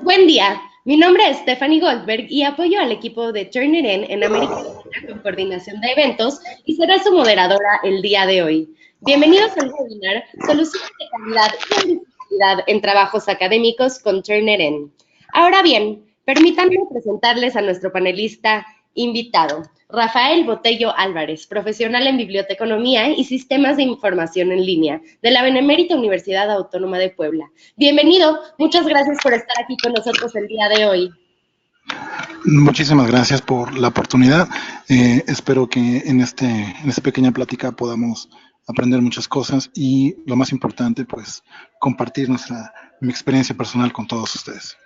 Buen día, mi nombre es Stephanie Goldberg y apoyo al equipo de Turnitin en América Latina con coordinación de eventos y seré su moderadora el día de hoy. Bienvenidos al webinar Soluciones de calidad y visibilidad en trabajos académicos con Turnitin. Ahora bien, permítanme presentarles a nuestro panelista invitado, Rafael Botello Álvarez, profesional en biblioteconomía y sistemas de información en línea de la Benemérita Universidad Autónoma de Puebla. Bienvenido, muchas gracias por estar aquí con nosotros el día de hoy. Muchísimas gracias por la oportunidad. Espero que en esta pequeña plática podamos aprender muchas cosas y lo más importante, pues, compartir mi experiencia personal con todos ustedes.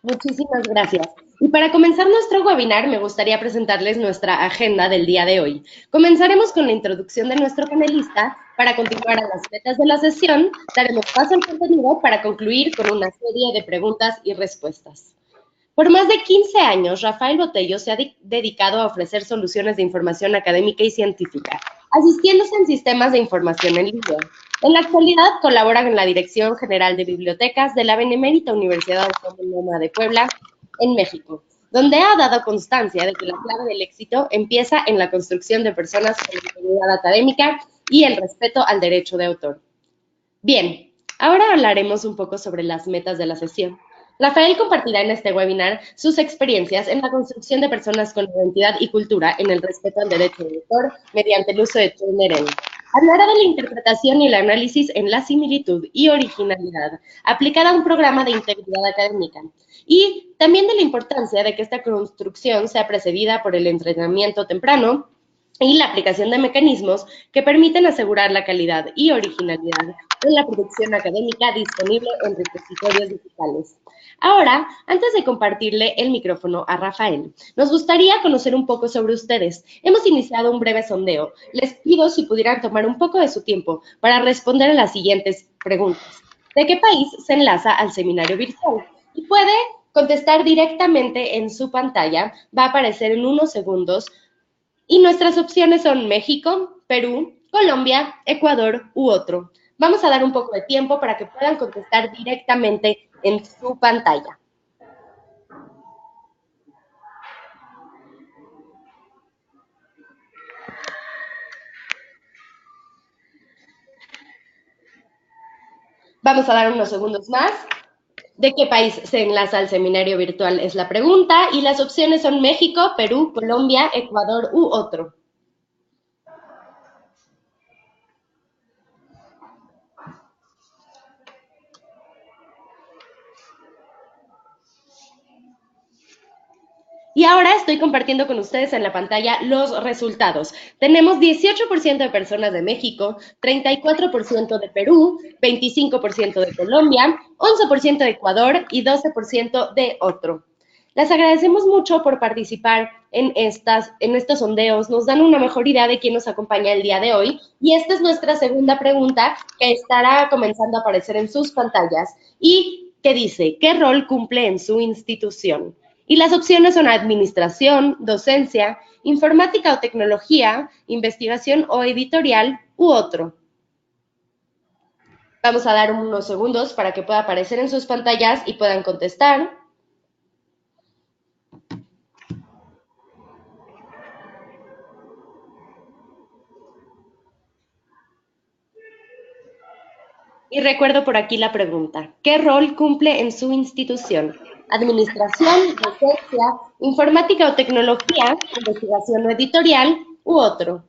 Muchísimas gracias. Y para comenzar nuestro webinar, me gustaría presentarles nuestra agenda del día de hoy. Comenzaremos con la introducción de nuestro panelista. Para continuar a las metas de la sesión, daremos paso al contenido para concluir con una serie de preguntas y respuestas. Por más de 15 años, Rafael Botello se ha dedicado a ofrecer soluciones de información académica y científica, asistiéndose en sistemas de información en línea. En la actualidad colabora en la Dirección General de Bibliotecas de la Benemérita Universidad Autónoma de Puebla, en México, donde ha dado constancia de que la clave del éxito empieza en la construcción de personas con integridad académica y el respeto al derecho de autor. Bien, ahora hablaremos un poco sobre las metas de la sesión. Rafael compartirá en este webinar sus experiencias en la construcción de personas con identidad y cultura en el respeto al derecho de autor mediante el uso de Turnitin. Hablará de la interpretación y el análisis en la similitud y originalidad aplicada a un programa de integridad académica y también de la importancia de que esta construcción sea precedida por el entrenamiento temprano y la aplicación de mecanismos que permiten asegurar la calidad y originalidad en la producción académica disponible en repositorios digitales. Ahora, antes de compartirle el micrófono a Rafael, nos gustaría conocer un poco sobre ustedes. Hemos iniciado un breve sondeo. Les pido si pudieran tomar un poco de su tiempo para responder a las siguientes preguntas. ¿De qué país se enlaza al seminario virtual? Y puede contestar directamente en su pantalla. Va a aparecer en unos segundos. Y nuestras opciones son México, Perú, Colombia, Ecuador u otro. Vamos a dar un poco de tiempo para que puedan contestar directamente en su pantalla. Vamos a dar unos segundos más. ¿De qué país se enlaza al seminario virtual? Es la pregunta. Y las opciones son México, Perú, Colombia, Ecuador u otro. Y ahora estoy compartiendo con ustedes en la pantalla los resultados. Tenemos 18% de personas de México, 34% de Perú, 25% de Colombia, 11% de Ecuador y 12% de otro. Les agradecemos mucho por participar en estos sondeos. Nos dan una mejor idea de quién nos acompaña el día de hoy. Y esta es nuestra segunda pregunta que estará comenzando a aparecer en sus pantallas y que dice, ¿qué rol cumple en su institución? Y las opciones son administración, docencia, informática o tecnología, investigación o editorial u otro. Vamos a dar unos segundos para que pueda aparecer en sus pantallas y puedan contestar. Y recuerdo por aquí la pregunta, ¿qué rol cumple en su institución? Administración, docencia, informática o tecnología, investigación o editorial u otro.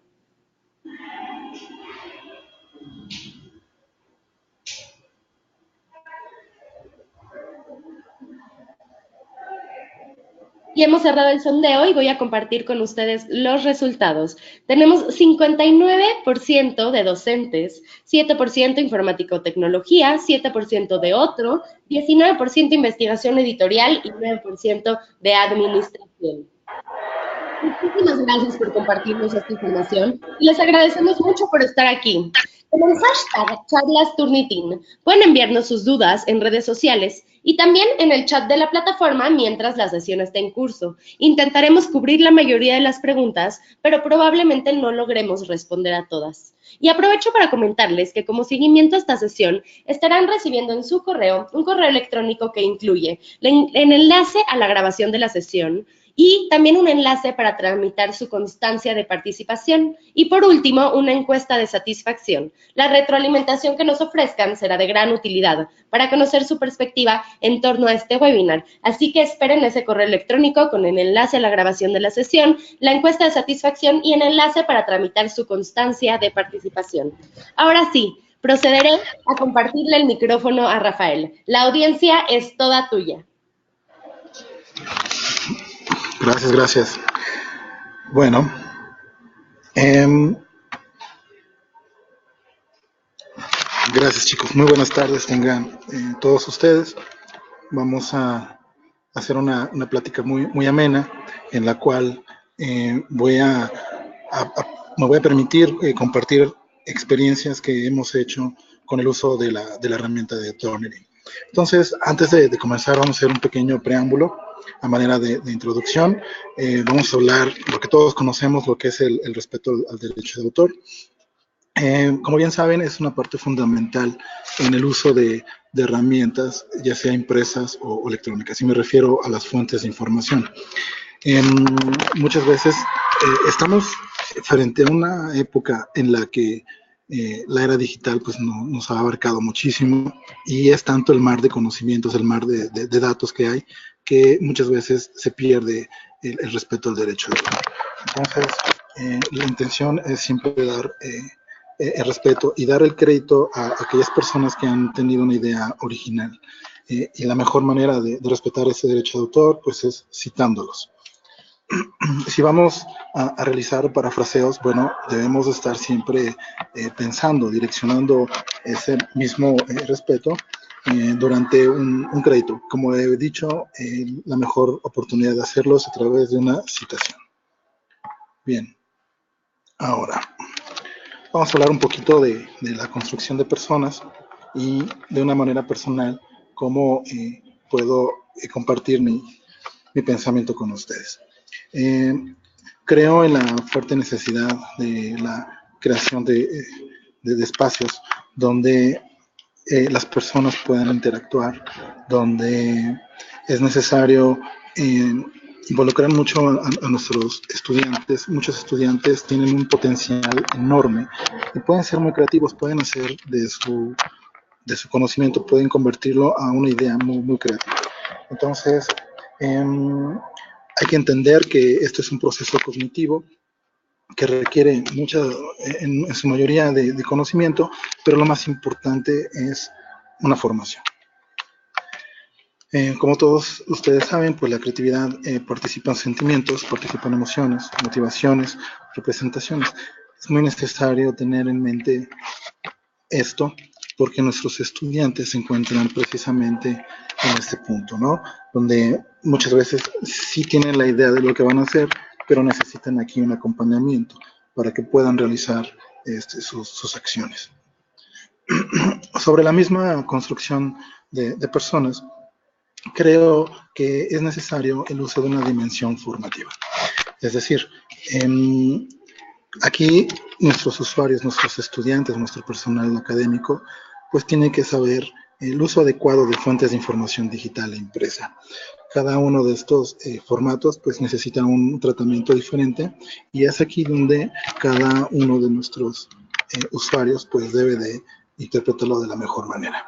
Y hemos cerrado el sondeo y voy a compartir con ustedes los resultados. Tenemos 59% de docentes, 7% informático-tecnología, 7% de otro, 19% investigación editorial y 9% de administración. Muchísimas gracias por compartirnos esta información y les agradecemos mucho por estar aquí. Con el hashtag Charlas Turnitin pueden enviarnos sus dudas en redes sociales y también en el chat de la plataforma mientras la sesión está en curso. Intentaremos cubrir la mayoría de las preguntas, pero probablemente no logremos responder a todas. Y aprovecho para comentarles que como seguimiento a esta sesión estarán recibiendo en su correo un correo electrónico que incluye el enlace a la grabación de la sesión, y también un enlace para tramitar su constancia de participación. Y por último, una encuesta de satisfacción. La retroalimentación que nos ofrezcan será de gran utilidad para conocer su perspectiva en torno a este webinar. Así que esperen ese correo electrónico con el enlace a la grabación de la sesión, la encuesta de satisfacción y el enlace para tramitar su constancia de participación. Ahora sí, procederé a compartirle el micrófono a Rafael. La audiencia es toda tuya. Gracias, gracias. Bueno, gracias chicos. Muy buenas tardes tengan todos ustedes. Vamos a hacer una plática muy amena en la cual me voy a permitir compartir experiencias que hemos hecho con el uso de la herramienta de Turnitin. Entonces, antes de comenzar, vamos a hacer un pequeño preámbulo a manera de introducción. Vamos a hablar lo que todos conocemos, lo que es el respeto al derecho de autor. Como bien saben, es una parte fundamental en el uso de herramientas, ya sea impresas o electrónicas, y me refiero a las fuentes de información. Muchas veces estamos frente a una época en la que la era digital pues nos ha abarcado muchísimo, y es tanto el mar de conocimientos, el mar de datos que hay, que muchas veces se pierde el respeto al derecho de autor. Entonces, la intención es siempre dar el respeto y dar el crédito a aquellas personas que han tenido una idea original. Y la mejor manera de respetar ese derecho de autor pues es citándolos. Si vamos a realizar parafraseos, bueno, debemos de estar siempre pensando, direccionando ese mismo respeto durante un crédito. Como he dicho, la mejor oportunidad de hacerlo es a través de una citación. Bien, ahora vamos a hablar un poquito de la construcción de personas y de una manera personal cómo puedo compartir mi pensamiento con ustedes. Creo en la fuerte necesidad de la creación de espacios donde las personas puedan interactuar, donde es necesario involucrar mucho a nuestros estudiantes. Muchos estudiantes tienen un potencial enorme y pueden ser muy creativos, pueden hacer de su conocimiento, pueden convertirlo a una idea muy creativa. Entonces, hay que entender que esto es un proceso cognitivo que requiere en su mayoría de conocimiento, pero lo más importante es una formación. Como todos ustedes saben, pues la creatividad participan sentimientos, participan emociones, motivaciones, representaciones. Es muy necesario tener en mente esto porque nuestros estudiantes se encuentran precisamente en este punto, ¿no? Donde muchas veces sí tienen la idea de lo que van a hacer, pero necesitan aquí un acompañamiento para que puedan realizar sus acciones. Sobre la misma construcción de personas, creo que es necesario el uso de una dimensión formativa. Es decir, aquí nuestros usuarios, nuestros estudiantes, nuestro personal académico, pues tiene que saber el uso adecuado de fuentes de información digital e impresa. Cada uno de estos formatos pues necesita un tratamiento diferente, y es aquí donde cada uno de nuestros usuarios pues debe de interpretarlo de la mejor manera.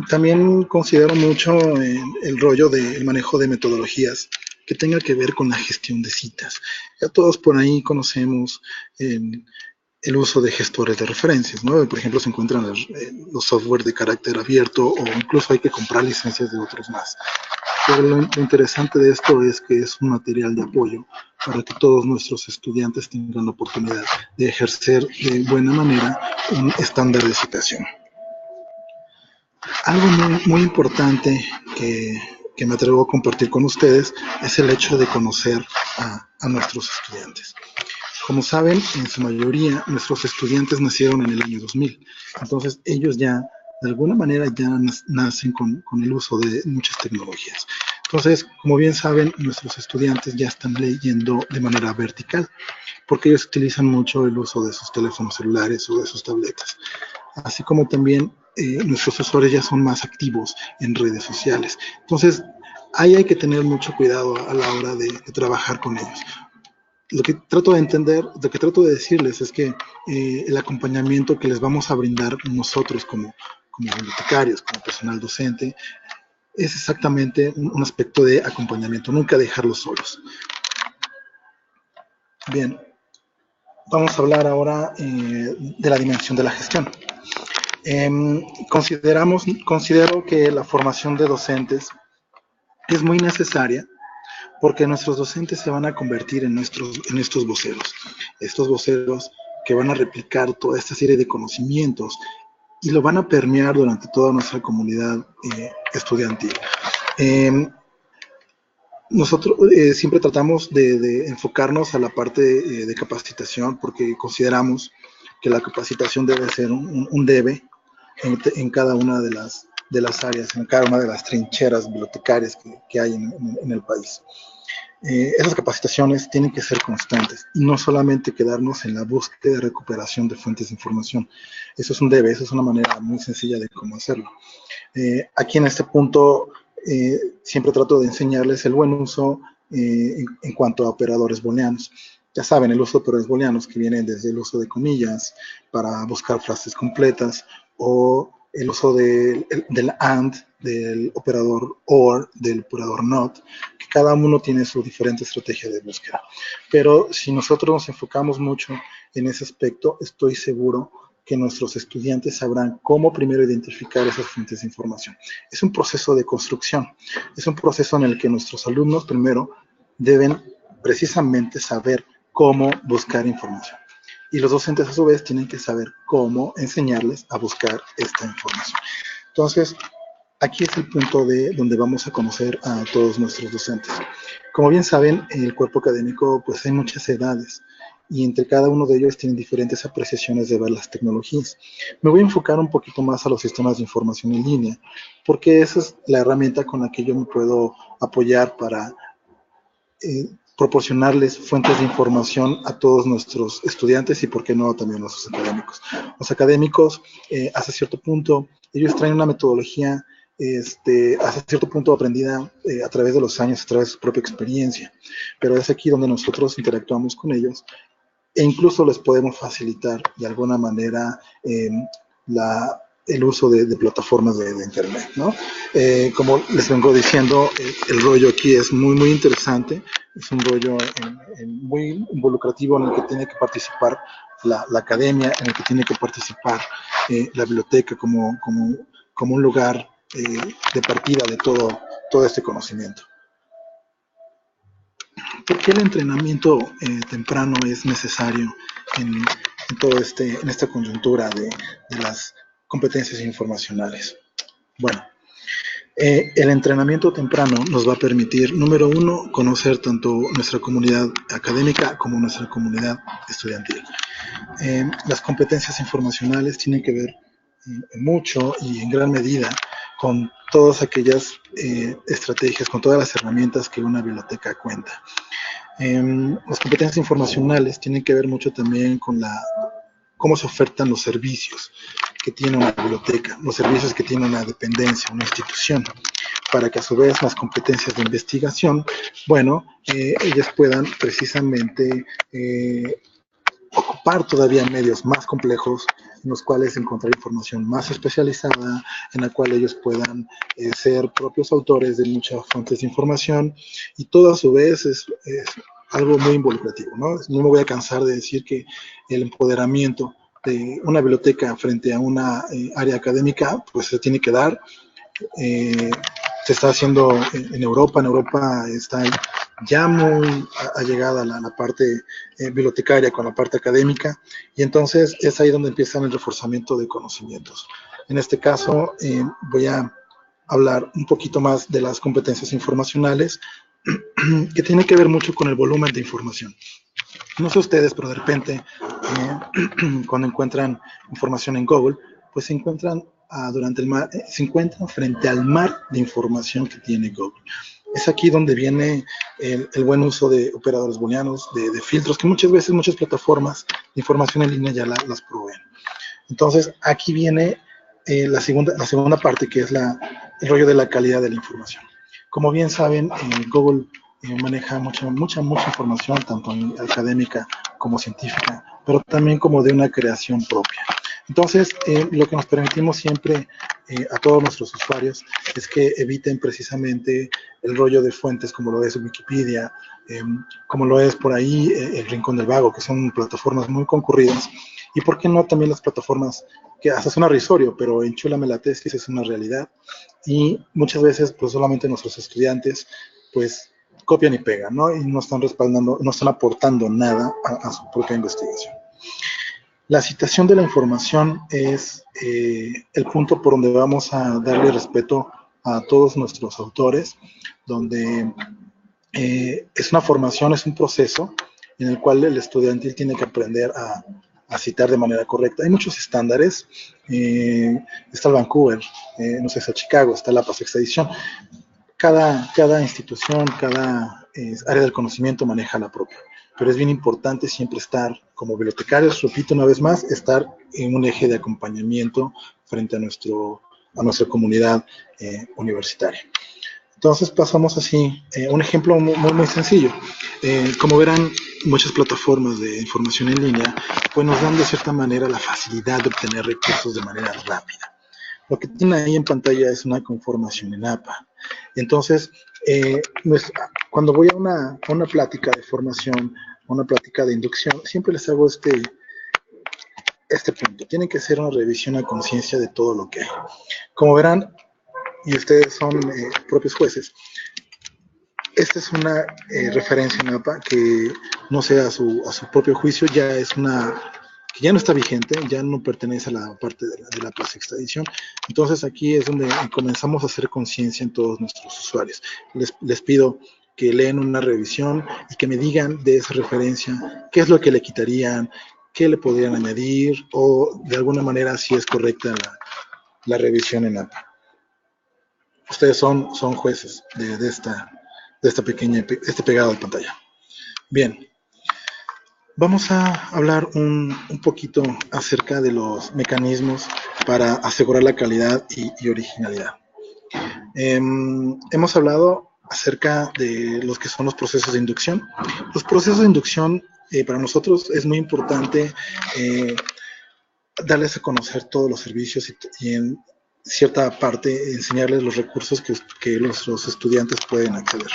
También considero mucho el rollo del manejo de metodologías que tenga que ver con la gestión de citas. Ya todos por ahí conocemos el uso de gestores de referencias, ¿no? Por ejemplo, se encuentran los software de carácter abierto, o incluso hay que comprar licencias de otros más. Pero lo interesante de esto es que es un material de apoyo para que todos nuestros estudiantes tengan la oportunidad de ejercer de buena manera un estándar de citación. Algo muy importante que me atrevo a compartir con ustedes es el hecho de conocer a nuestros estudiantes. Como saben, en su mayoría, nuestros estudiantes nacieron en el año 2000. Entonces, ellos ya, de alguna manera, ya nacen con el uso de muchas tecnologías. Entonces, como bien saben, nuestros estudiantes ya están leyendo de manera vertical, porque ellos utilizan mucho el uso de sus teléfonos celulares o de sus tabletas. Así como también nuestros usuarios ya son más activos en redes sociales. Entonces, ahí hay que tener mucho cuidado a la hora de trabajar con ellos. Lo que trato de entender, lo que trato de decirles es que el acompañamiento que les vamos a brindar nosotros como bibliotecarios, como personal docente, es exactamente un aspecto de acompañamiento, nunca dejarlos solos. Bien, vamos a hablar ahora de la dimensión de la gestión. Considero que la formación de docentes es muy necesaria porque nuestros docentes se van a convertir en estos voceros. Estos voceros que van a replicar toda esta serie de conocimientos y lo van a permear durante toda nuestra comunidad estudiantil. Nosotros siempre tratamos de enfocarnos a la parte de capacitación porque consideramos que la capacitación debe ser un debe en cada una de las áreas, en cada una de las trincheras bibliotecarias que hay en el país. Esas capacitaciones tienen que ser constantes y no solamente quedarnos en la búsqueda de recuperación de fuentes de información. Eso es un debe, eso es una manera muy sencilla de cómo hacerlo. Aquí en este punto siempre trato de enseñarles el buen uso en cuanto a operadores booleanos. Ya saben, el uso de operadores booleanos que vienen desde el uso de comillas para buscar frases completas o el uso del AND, del operador OR, del operador NOT, que cada uno tiene su diferente estrategia de búsqueda. Pero si nosotros nos enfocamos mucho en ese aspecto, estoy seguro que nuestros estudiantes sabrán cómo primero identificar esas fuentes de información. Es un proceso de construcción, es un proceso en el que nuestros alumnos primero deben precisamente saber cómo buscar información. Y los docentes a su vez tienen que saber cómo enseñarles a buscar esta información. Entonces, aquí es el punto de donde vamos a conocer a todos nuestros docentes. Como bien saben, en el cuerpo académico pues hay muchas edades y entre cada uno de ellos tienen diferentes apreciaciones de ver las tecnologías. Me voy a enfocar un poquito más a los sistemas de información en línea, porque esa es la herramienta con la que yo me puedo apoyar para proporcionarles fuentes de información a todos nuestros estudiantes y, por qué no, también a nuestros académicos. Los académicos, hasta cierto punto, ellos traen una metodología hasta cierto punto aprendida a través de los años, a través de su propia experiencia, pero es aquí donde nosotros interactuamos con ellos e incluso les podemos facilitar de alguna manera el uso de plataformas de internet, ¿no? Como les vengo diciendo, el rollo aquí es muy, muy interesante, es un rollo muy involucrativo en el que tiene que participar la academia, en el que tiene que participar la biblioteca como un lugar de partida de todo este conocimiento. ¿Por qué el entrenamiento temprano es necesario en esta coyuntura de las competencias informacionales? Bueno, el entrenamiento temprano nos va a permitir, número uno, conocer tanto nuestra comunidad académica como nuestra comunidad estudiantil. Las competencias informacionales tienen que ver mucho y en gran medida con todas aquellas estrategias, con todas las herramientas que una biblioteca cuenta. Las competencias informacionales tienen que ver mucho también con cómo se ofertan los servicios que tiene una biblioteca, los servicios que tiene una dependencia, una institución, para que a su vez las competencias de investigación, bueno, ellas puedan precisamente ocupar todavía medios más complejos en los cuales encontrar información más especializada, en la cual ellos puedan ser propios autores de muchas fuentes de información, y todo a su vez es algo muy involucrativo, ¿no? No me voy a cansar de decir que el empoderamiento de una biblioteca frente a una área académica, pues se tiene que dar. Se está haciendo en Europa está ya muy allegada la parte bibliotecaria con la parte académica, y entonces es ahí donde empieza el reforzamiento de conocimientos. En este caso voy a hablar un poquito más de las competencias informacionales que tiene que ver mucho con el volumen de información. No sé ustedes, pero de repente, cuando encuentran información en Google, pues se encuentran se encuentran frente al mar de información que tiene Google. Es aquí donde viene el buen uso de operadores booleanos, de filtros, que muchas veces muchas plataformas de información en línea ya las proveen. Entonces, aquí viene la segunda parte, que es el rollo de la calidad de la información. Como bien saben, Google maneja mucha información, tanto académica como científica, pero también como de una creación propia. Entonces, lo que nos permitimos siempre a todos nuestros usuarios es que eviten precisamente el rollo de fuentes como lo es Wikipedia, como lo es por ahí el Rincón del Vago, que son plataformas muy concurridas, y por qué no también las plataformas que hasta suena risorio, pero enchúlame la tesis es una realidad, y muchas veces pues solamente nuestros estudiantes pues copian y pegan, ¿no? Y no están respaldando, no están aportando nada a su propia investigación. La citación de la información es el punto por donde vamos a darle respeto a todos nuestros autores, donde es una formación, es un proceso en el cual el estudiante tiene que aprender a citar de manera correcta. Hay muchos estándares, está el Vancouver, no sé, está Chicago, está la sexta edición. Cada institución, cada área del conocimiento maneja la propia, pero es bien importante siempre estar como bibliotecarios, repito una vez más, estar en un eje de acompañamiento frente a nuestra comunidad universitaria. Entonces pasamos así, un ejemplo muy sencillo. Como verán, muchas plataformas de información en línea pues nos dan de cierta manera la facilidad de obtener recursos de manera rápida. Lo que tiene ahí en pantalla es una conformación en APA. Entonces, cuando voy a una plática de formación, a una plática de inducción, siempre les hago este punto. Tiene que ser una revisión a conciencia de todo lo que hay. Como verán, y ustedes son propios jueces, esta es una referencia en APA que no sé, a su propio juicio ya es que ya no está vigente, ya no pertenece a la parte de la sexta edición. Entonces aquí es donde comenzamos a hacer conciencia en todos nuestros usuarios. Les pido que leen una revisión y que me digan de esa referencia qué es lo que le quitarían, qué le podrían añadir o de alguna manera si es correcta la revisión en APA. Ustedes son jueces de este pegado de pantalla. Bien, vamos a hablar un poquito acerca de los mecanismos para asegurar la calidad y originalidad. Hemos hablado acerca de los que son los procesos de inducción. Los procesos de inducción para nosotros es muy importante darles a conocer todos los servicios y en cierta parte enseñarles los recursos que los estudiantes pueden acceder.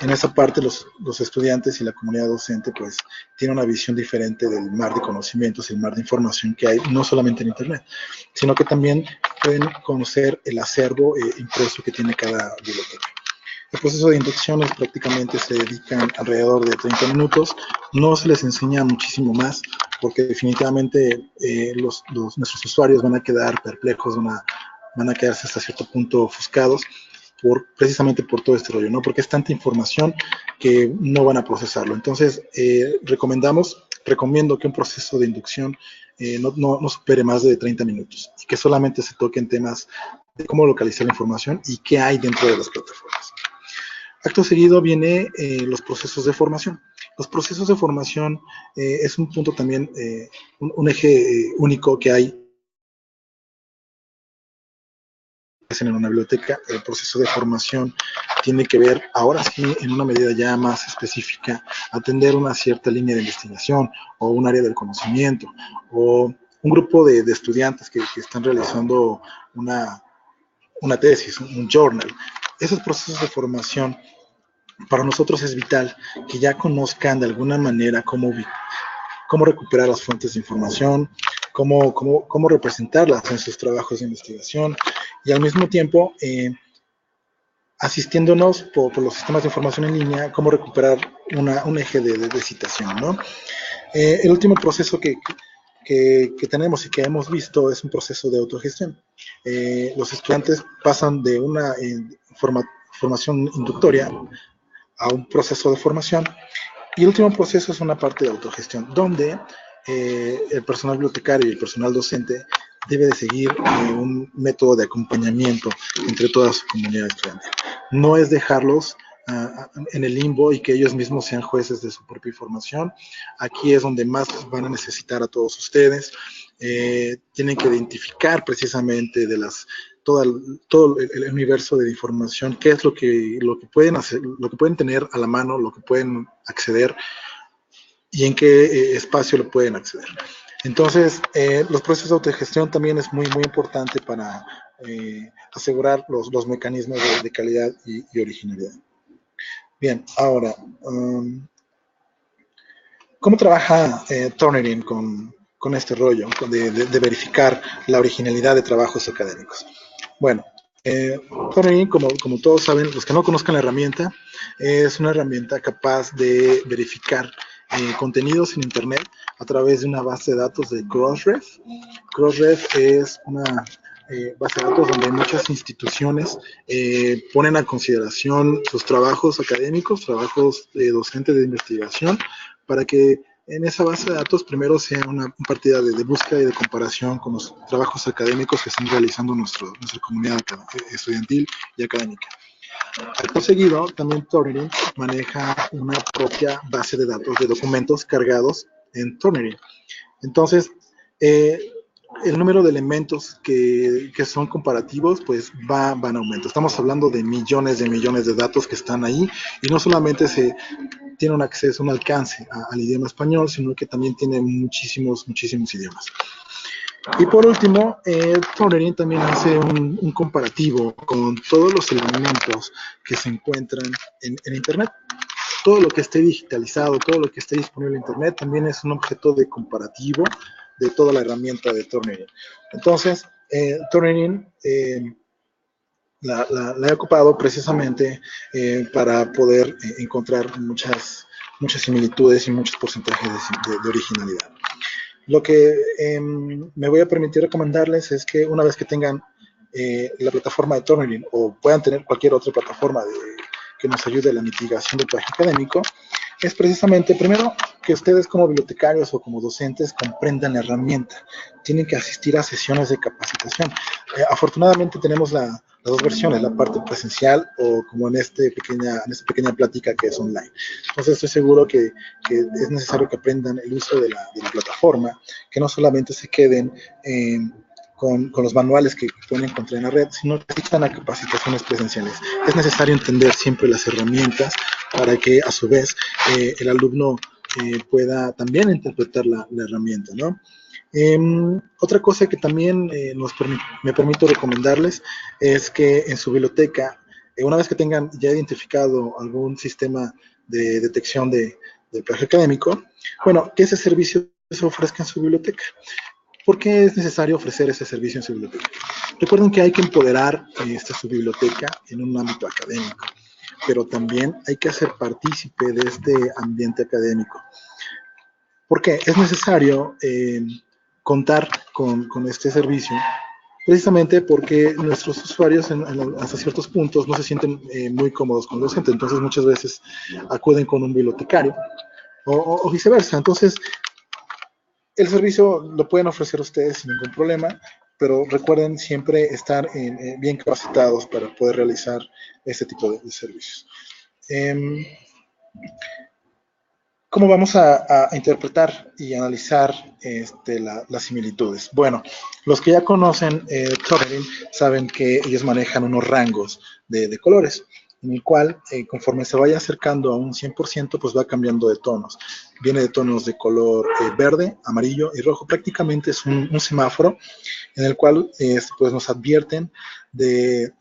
En esa parte los estudiantes y la comunidad docente pues tienen una visión diferente del mar de conocimientos y el mar de información que hay, no solamente en Internet, sino que también pueden conocer el acervo impreso que tiene cada biblioteca. El proceso de inducción prácticamente se dedican alrededor de 30 minutos, no se les enseña muchísimo más porque definitivamente nuestros usuarios van a quedar perplejos, van a quedarse hasta cierto punto ofuscados, precisamente por todo este rollo, ¿no? Porque es tanta información que no van a procesarlo. Entonces, recomiendo que un proceso de inducción no supere más de 30 minutos y que solamente se toquen temas de cómo localizar la información y qué hay dentro de las plataformas. Acto seguido viene los procesos de formación. Los procesos de formación es un punto también, un eje único que hay en una biblioteca. El proceso de formación tiene que ver, ahora sí, en una medida ya más específica, atender una cierta línea de investigación o un área del conocimiento o un grupo de estudiantes que están realizando una tesis, un journal. Esos procesos de formación para nosotros es vital que ya conozcan de alguna manera cómo recuperar las fuentes de información, cómo representarlas en sus trabajos de investigación y al mismo tiempo asistiéndonos por los sistemas de información en línea, cómo recuperar un eje de citación, ¿no? El último proceso que tenemos y que hemos visto es un proceso de autogestión. Los estudiantes pasan de una formación inductoria a un proceso de formación. Y el último proceso es una parte de autogestión, donde el personal bibliotecario y el personal docente debe de seguir un método de acompañamiento entre toda su comunidad estudiantil. No es dejarlos en el limbo y que ellos mismos sean jueces de su propia información. Aquí es donde más van a necesitar a todos ustedes. Tienen que identificar precisamente de las todo el universo de información, qué es lo que pueden hacer, lo que pueden tener a la mano, lo que pueden acceder y en qué espacio lo pueden acceder. Entonces, los procesos de autogestión también es muy importante para asegurar los mecanismos de calidad y originalidad. Bien, ahora, ¿cómo trabaja Turnitin con este rollo de verificar la originalidad de trabajos académicos? Bueno, Turnitin, como todos saben, los que no conozcan la herramienta, es una herramienta capaz de verificar contenidos en Internet a través de una base de datos de Crossref. Crossref es una base de datos donde muchas instituciones ponen a consideración sus trabajos académicos, trabajos docentes de investigación, para que en esa base de datos primero sea una partida de búsqueda y de comparación con los trabajos académicos que están realizando nuestra comunidad estudiantil y académica. Acto seguido, también Turnitin maneja una propia base de datos de documentos cargados en Turnitin. Entonces, el número de elementos que son comparativos, pues van en aumento. Estamos hablando de millones de datos que están ahí, y no solamente se tiene un acceso, un alcance al idioma español, sino que también tiene muchísimos idiomas. Y por último, Turnitin también hace un comparativo con todos los elementos que se encuentran en Internet. Todo lo que esté digitalizado, todo lo que esté disponible en Internet, también es un objeto de comparativo de toda la herramienta de Turnitin. Entonces, Turnitin la he ocupado precisamente para poder encontrar muchas similitudes y muchos porcentajes de originalidad. Lo que me voy a permitir recomendarles es que una vez que tengan la plataforma de Turnitin o puedan tener cualquier otra plataforma que nos ayude a la mitigación del plagio académico, es precisamente, primero, que ustedes como bibliotecarios o como docentes comprendan la herramienta. Tienen que asistir a sesiones de capacitación. Afortunadamente tenemos las dos versiones, la parte presencial o como en esta pequeña plática que es online. Entonces estoy seguro que es necesario que aprendan el uso de la plataforma, que no solamente se queden con los manuales que pueden encontrar en la red, sino que asistan a capacitaciones presenciales. Es necesario entender siempre las herramientas para que a su vez el alumno pueda también interpretar la herramienta, ¿no? Otra cosa que también me permito recomendarles es que en su biblioteca, una vez que tengan ya identificado algún sistema de detección de plagio académico, bueno, que ese servicio se ofrezca en su biblioteca. ¿Por qué es necesario ofrecer ese servicio en su biblioteca? Recuerden que hay que empoderar su biblioteca en un ámbito académico, pero también hay que hacer partícipe de este ambiente académico. ¿Por qué? Es necesario contar con este servicio, precisamente porque nuestros usuarios hasta ciertos puntos no se sienten muy cómodos con el docente, entonces muchas veces acuden con un bibliotecario o viceversa. Entonces, el servicio lo pueden ofrecer ustedes sin ningún problema, pero recuerden siempre estar bien capacitados para poder realizar este tipo de servicios. ¿Cómo vamos a interpretar y analizar las similitudes? Bueno, los que ya conocen Turnitin saben que ellos manejan unos rangos de colores, en el cual conforme se vaya acercando a un 100%, pues va cambiando de tonos. Viene de tonos de color verde, amarillo y rojo. Prácticamente es un semáforo en el cual pues nos advierten de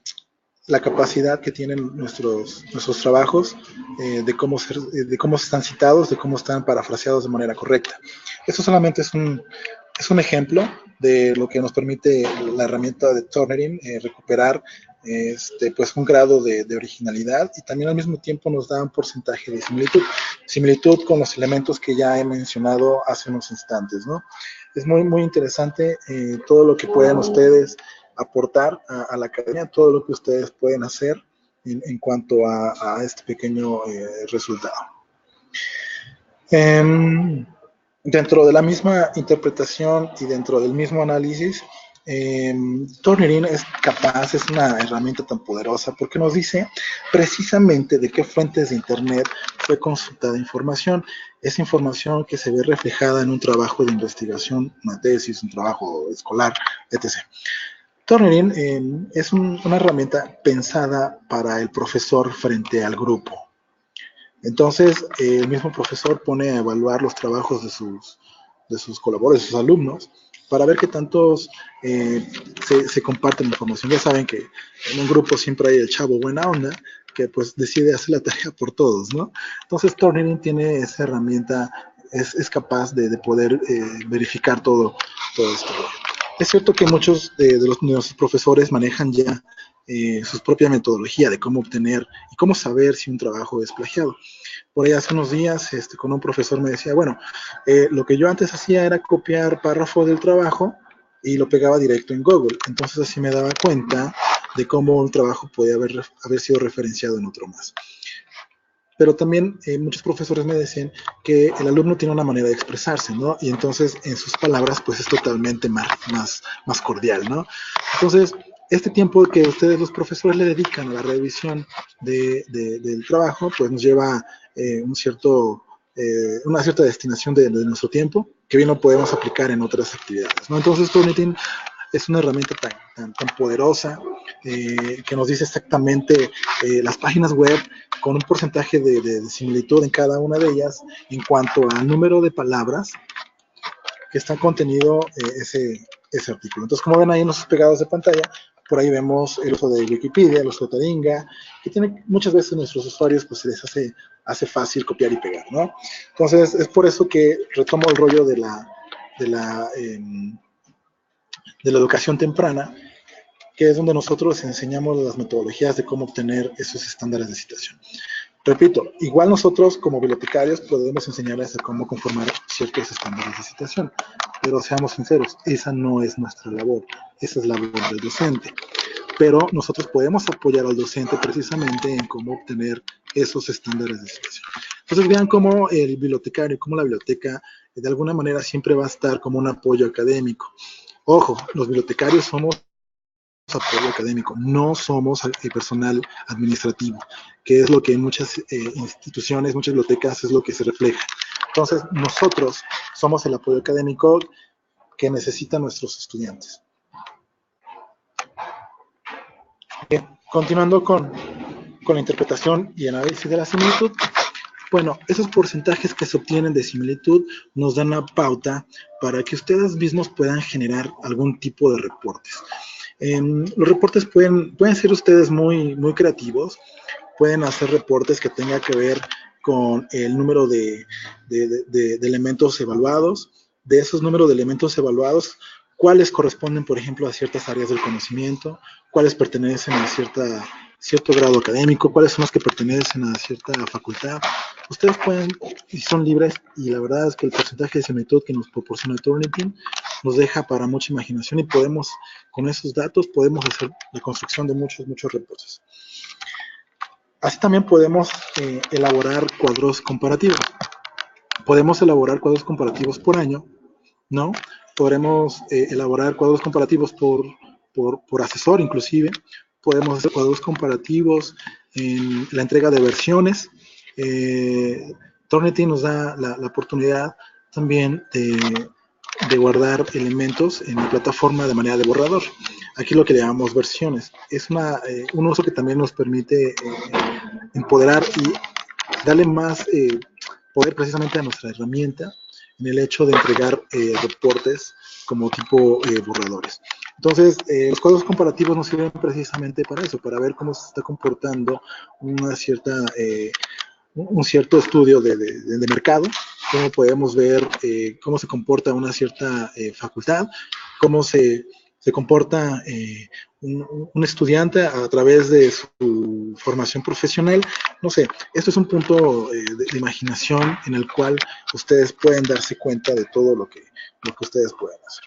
la capacidad que tienen nuestros trabajos, de cómo están citados, de cómo están parafraseados de manera correcta. Esto solamente es un ejemplo de lo que nos permite la herramienta de Turnitin recuperar pues un grado de originalidad, y también al mismo tiempo nos da un porcentaje de similitud con los elementos que ya he mencionado hace unos instantes, ¿no? Es muy interesante todo lo que puedan ustedes aportar a la academia, todo lo que ustedes pueden hacer en cuanto a este pequeño resultado. Dentro de la misma interpretación y dentro del mismo análisis, Turnitin es capaz, es una herramienta tan poderosa porque nos dice precisamente de qué fuentes de internet fue consultada información. Esa información que se ve reflejada en un trabajo de investigación, una tesis, un trabajo escolar, etc. Turnitin es una herramienta pensada para el profesor frente al grupo. Entonces, el mismo profesor pone a evaluar los trabajos de sus colaboradores, de sus alumnos, para ver qué tantos se comparten información. Ya saben que en un grupo siempre hay el chavo buena onda, que pues decide hacer la tarea por todos, ¿no? Entonces, Turnitin tiene esa herramienta, es capaz de poder verificar todo esto. Es cierto que muchos de nuestros profesores manejan ya su propia metodología de cómo obtener y cómo saber si un trabajo es plagiado. Por ahí hace unos días con un profesor me decía, bueno, lo que yo antes hacía era copiar párrafo del trabajo y lo pegaba directo en Google. Entonces así me daba cuenta de cómo un trabajo podía haber sido referenciado en otro más. Pero también muchos profesores me decían que el alumno tiene una manera de expresarse, ¿no? Y entonces en sus palabras pues es totalmente más cordial, ¿no? Entonces, este tiempo que ustedes los profesores le dedican a la revisión del trabajo, pues nos lleva una cierta destinación de nuestro tiempo, que bien lo podemos aplicar en otras actividades, ¿no? Entonces, Turnitin es una herramienta tan poderosa que nos dice exactamente las páginas web con un porcentaje de similitud en cada una de ellas en cuanto al número de palabras que está contenido ese artículo. Entonces, como ven ahí en los pegados de pantalla, por ahí vemos el uso de Wikipedia, el uso de Taringa, que tiene muchas veces nuestros usuarios, pues se les hace fácil copiar y pegar, ¿no? Entonces, es por eso que retomo el rollo de la educación temprana, que es donde nosotros enseñamos las metodologías de cómo obtener esos estándares de citación. Repito, igual nosotros como bibliotecarios podemos enseñarles a cómo conformar ciertos estándares de citación, pero seamos sinceros, esa no es nuestra labor, esa es la labor del docente. Pero nosotros podemos apoyar al docente precisamente en cómo obtener esos estándares de citación. Entonces vean cómo el bibliotecario, cómo la biblioteca de alguna manera siempre va a estar como un apoyo académico. Ojo, los bibliotecarios somos apoyo académico, no somos personal administrativo, que es lo que en muchas instituciones, muchas bibliotecas es lo que se refleja. Entonces, nosotros somos el apoyo académico que necesitan nuestros estudiantes. Bien, continuando con la interpretación y análisis de la similitud, bueno, esos porcentajes que se obtienen de similitud nos dan la pauta para que ustedes mismos puedan generar algún tipo de reportes. Los reportes pueden ser ustedes muy creativos, pueden hacer reportes que tengan que ver con el número de elementos evaluados, de esos números de elementos evaluados, cuáles corresponden, por ejemplo, a ciertas áreas del conocimiento, cuáles pertenecen a cierto grado académico, cuáles son los que pertenecen a cierta facultad. Ustedes pueden y son libres, y la verdad es que el porcentaje de similitud que nos proporciona el Turnitin nos deja para mucha imaginación y podemos, con esos datos, podemos hacer la construcción de muchos reportes. Así también podemos elaborar cuadros comparativos. Podemos elaborar cuadros comparativos por año, ¿no? Podremos elaborar cuadros comparativos por asesor, inclusive. Podemos hacer cuadros comparativos en la entrega de versiones. Turnitin nos da la oportunidad también de guardar elementos en la plataforma de manera de borrador. Aquí lo que llamamos versiones. Es un uso que también nos permite empoderar y darle más poder precisamente a nuestra herramienta en el hecho de entregar reportes como tipo borradores. Entonces, los cuadros comparativos nos sirven precisamente para eso, para ver cómo se está comportando un cierto estudio de mercado, cómo podemos ver cómo se comporta una cierta facultad, cómo se comporta un estudiante a través de su formación profesional. No sé, esto es un punto de imaginación en el cual ustedes pueden darse cuenta de todo lo que ustedes pueden hacer.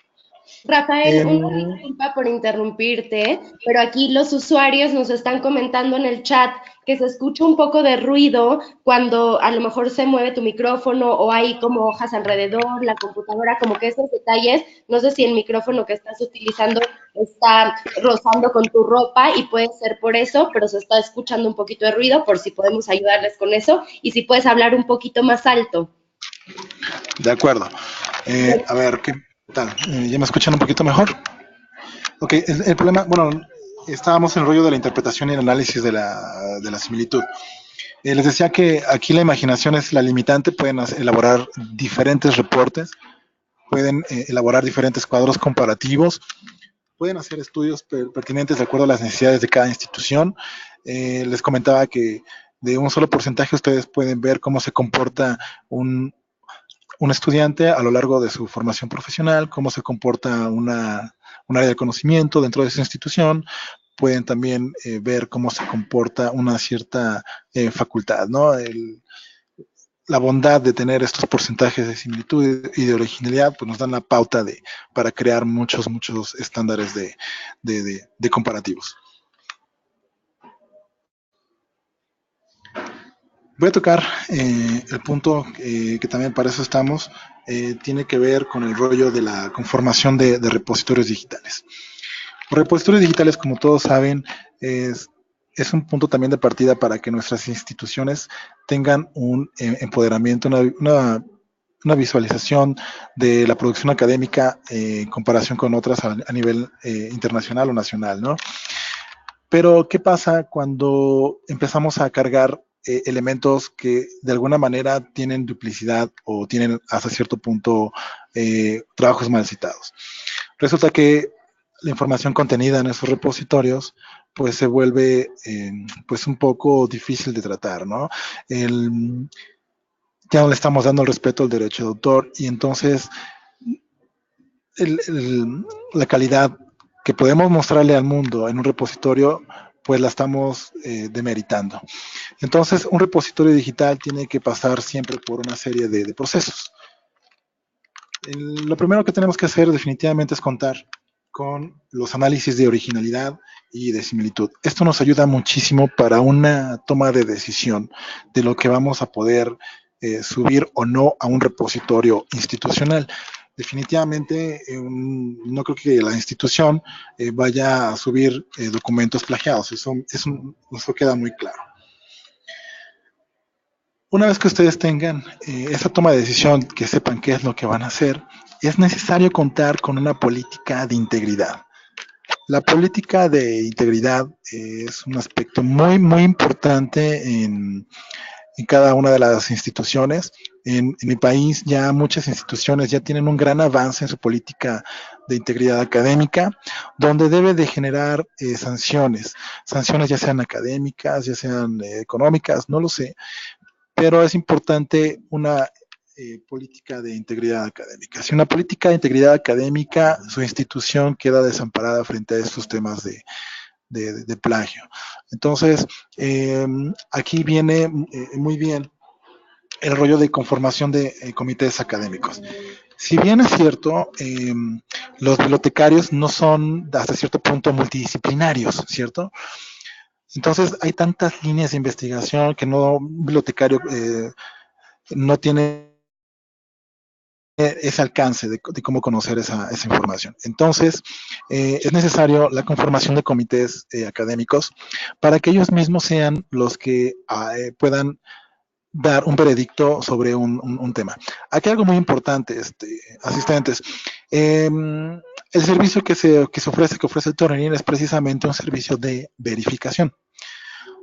Rafael, una Em, disculpa por interrumpirte, pero aquí los usuarios nos están comentando en el chat que se escucha un poco de ruido cuando a lo mejor se mueve tu micrófono o hay como hojas alrededor, la computadora, como que esos detalles. No sé si el micrófono que estás utilizando está rozando con tu ropa y puede ser por eso, pero se está escuchando un poquito de ruido, por si podemos ayudarles con eso y si puedes hablar un poquito más alto. de acuerdo. A ver, ¿qué tal? ¿Ya me escuchan un poquito mejor? Ok, el problema, bueno, estábamos en el rollo de la interpretación y el análisis de la similitud. Les decía que aquí la imaginación es la limitante, pueden elaborar diferentes reportes, pueden elaborar diferentes cuadros comparativos, pueden hacer estudios pertinentes de acuerdo a las necesidades de cada institución. Les comentaba que de un solo porcentaje ustedes pueden ver cómo se comporta un estudiante a lo largo de su formación profesional, cómo se comporta un área de conocimiento dentro de esa institución, pueden también ver cómo se comporta una cierta facultad, ¿no? La bondad de tener estos porcentajes de similitud y de originalidad, pues nos dan la pauta para crear muchos estándares de comparativos. Voy a tocar el punto que también para eso estamos, tiene que ver con el rollo de la conformación de repositorios digitales. Los repositorios digitales, como todos saben, es un punto también de partida para que nuestras instituciones tengan un empoderamiento, una visualización de la producción académica en comparación con otras a nivel internacional o nacional, ¿no? Pero, ¿qué pasa cuando empezamos a cargar elementos que de alguna manera tienen duplicidad o tienen hasta cierto punto trabajos mal citados? Resulta que la información contenida en esos repositorios pues se vuelve pues un poco difícil de tratar, ¿no? El, ya no le estamos dando el respeto al derecho de autor y entonces el, el, la calidad que podemos mostrarle al mundo en un repositorio pues la estamos demeritando. Entonces, un repositorio digital tiene que pasar siempre por una serie de procesos. Lo primero que tenemos que hacer definitivamente es contar con los análisis de originalidad y de similitud. Esto nos ayuda muchísimo para una toma de decisión de lo que vamos a poder subir o no a un repositorio institucional. Definitivamente no creo que la institución vaya a subir documentos plagiados, eso queda muy claro. Una vez que ustedes tengan esa toma de decisión, que sepan qué es lo que van a hacer, es necesario contar con una política de integridad. La política de integridad es un aspecto muy importante en cada una de las instituciones. En mi país ya muchas instituciones ya tienen un gran avance en su política de integridad académica, donde debe de generar sanciones ya sean académicas, ya sean económicas, no lo sé, pero es importante una política de integridad académica. Si una política de integridad académica, su institución queda desamparada frente a estos temas de plagio. Entonces, aquí viene muy bien el rollo de conformación de comités académicos. Si bien es cierto, los bibliotecarios no son hasta cierto punto multidisciplinarios, ¿cierto? Entonces hay tantas líneas de investigación que un bibliotecario no tiene ese alcance de cómo conocer esa información. Entonces, es necesario la conformación de comités académicos para que ellos mismos sean los que puedan dar un veredicto sobre un tema. Aquí hay algo muy importante, asistentes. El servicio que ofrece el Turnitin es precisamente un servicio de verificación.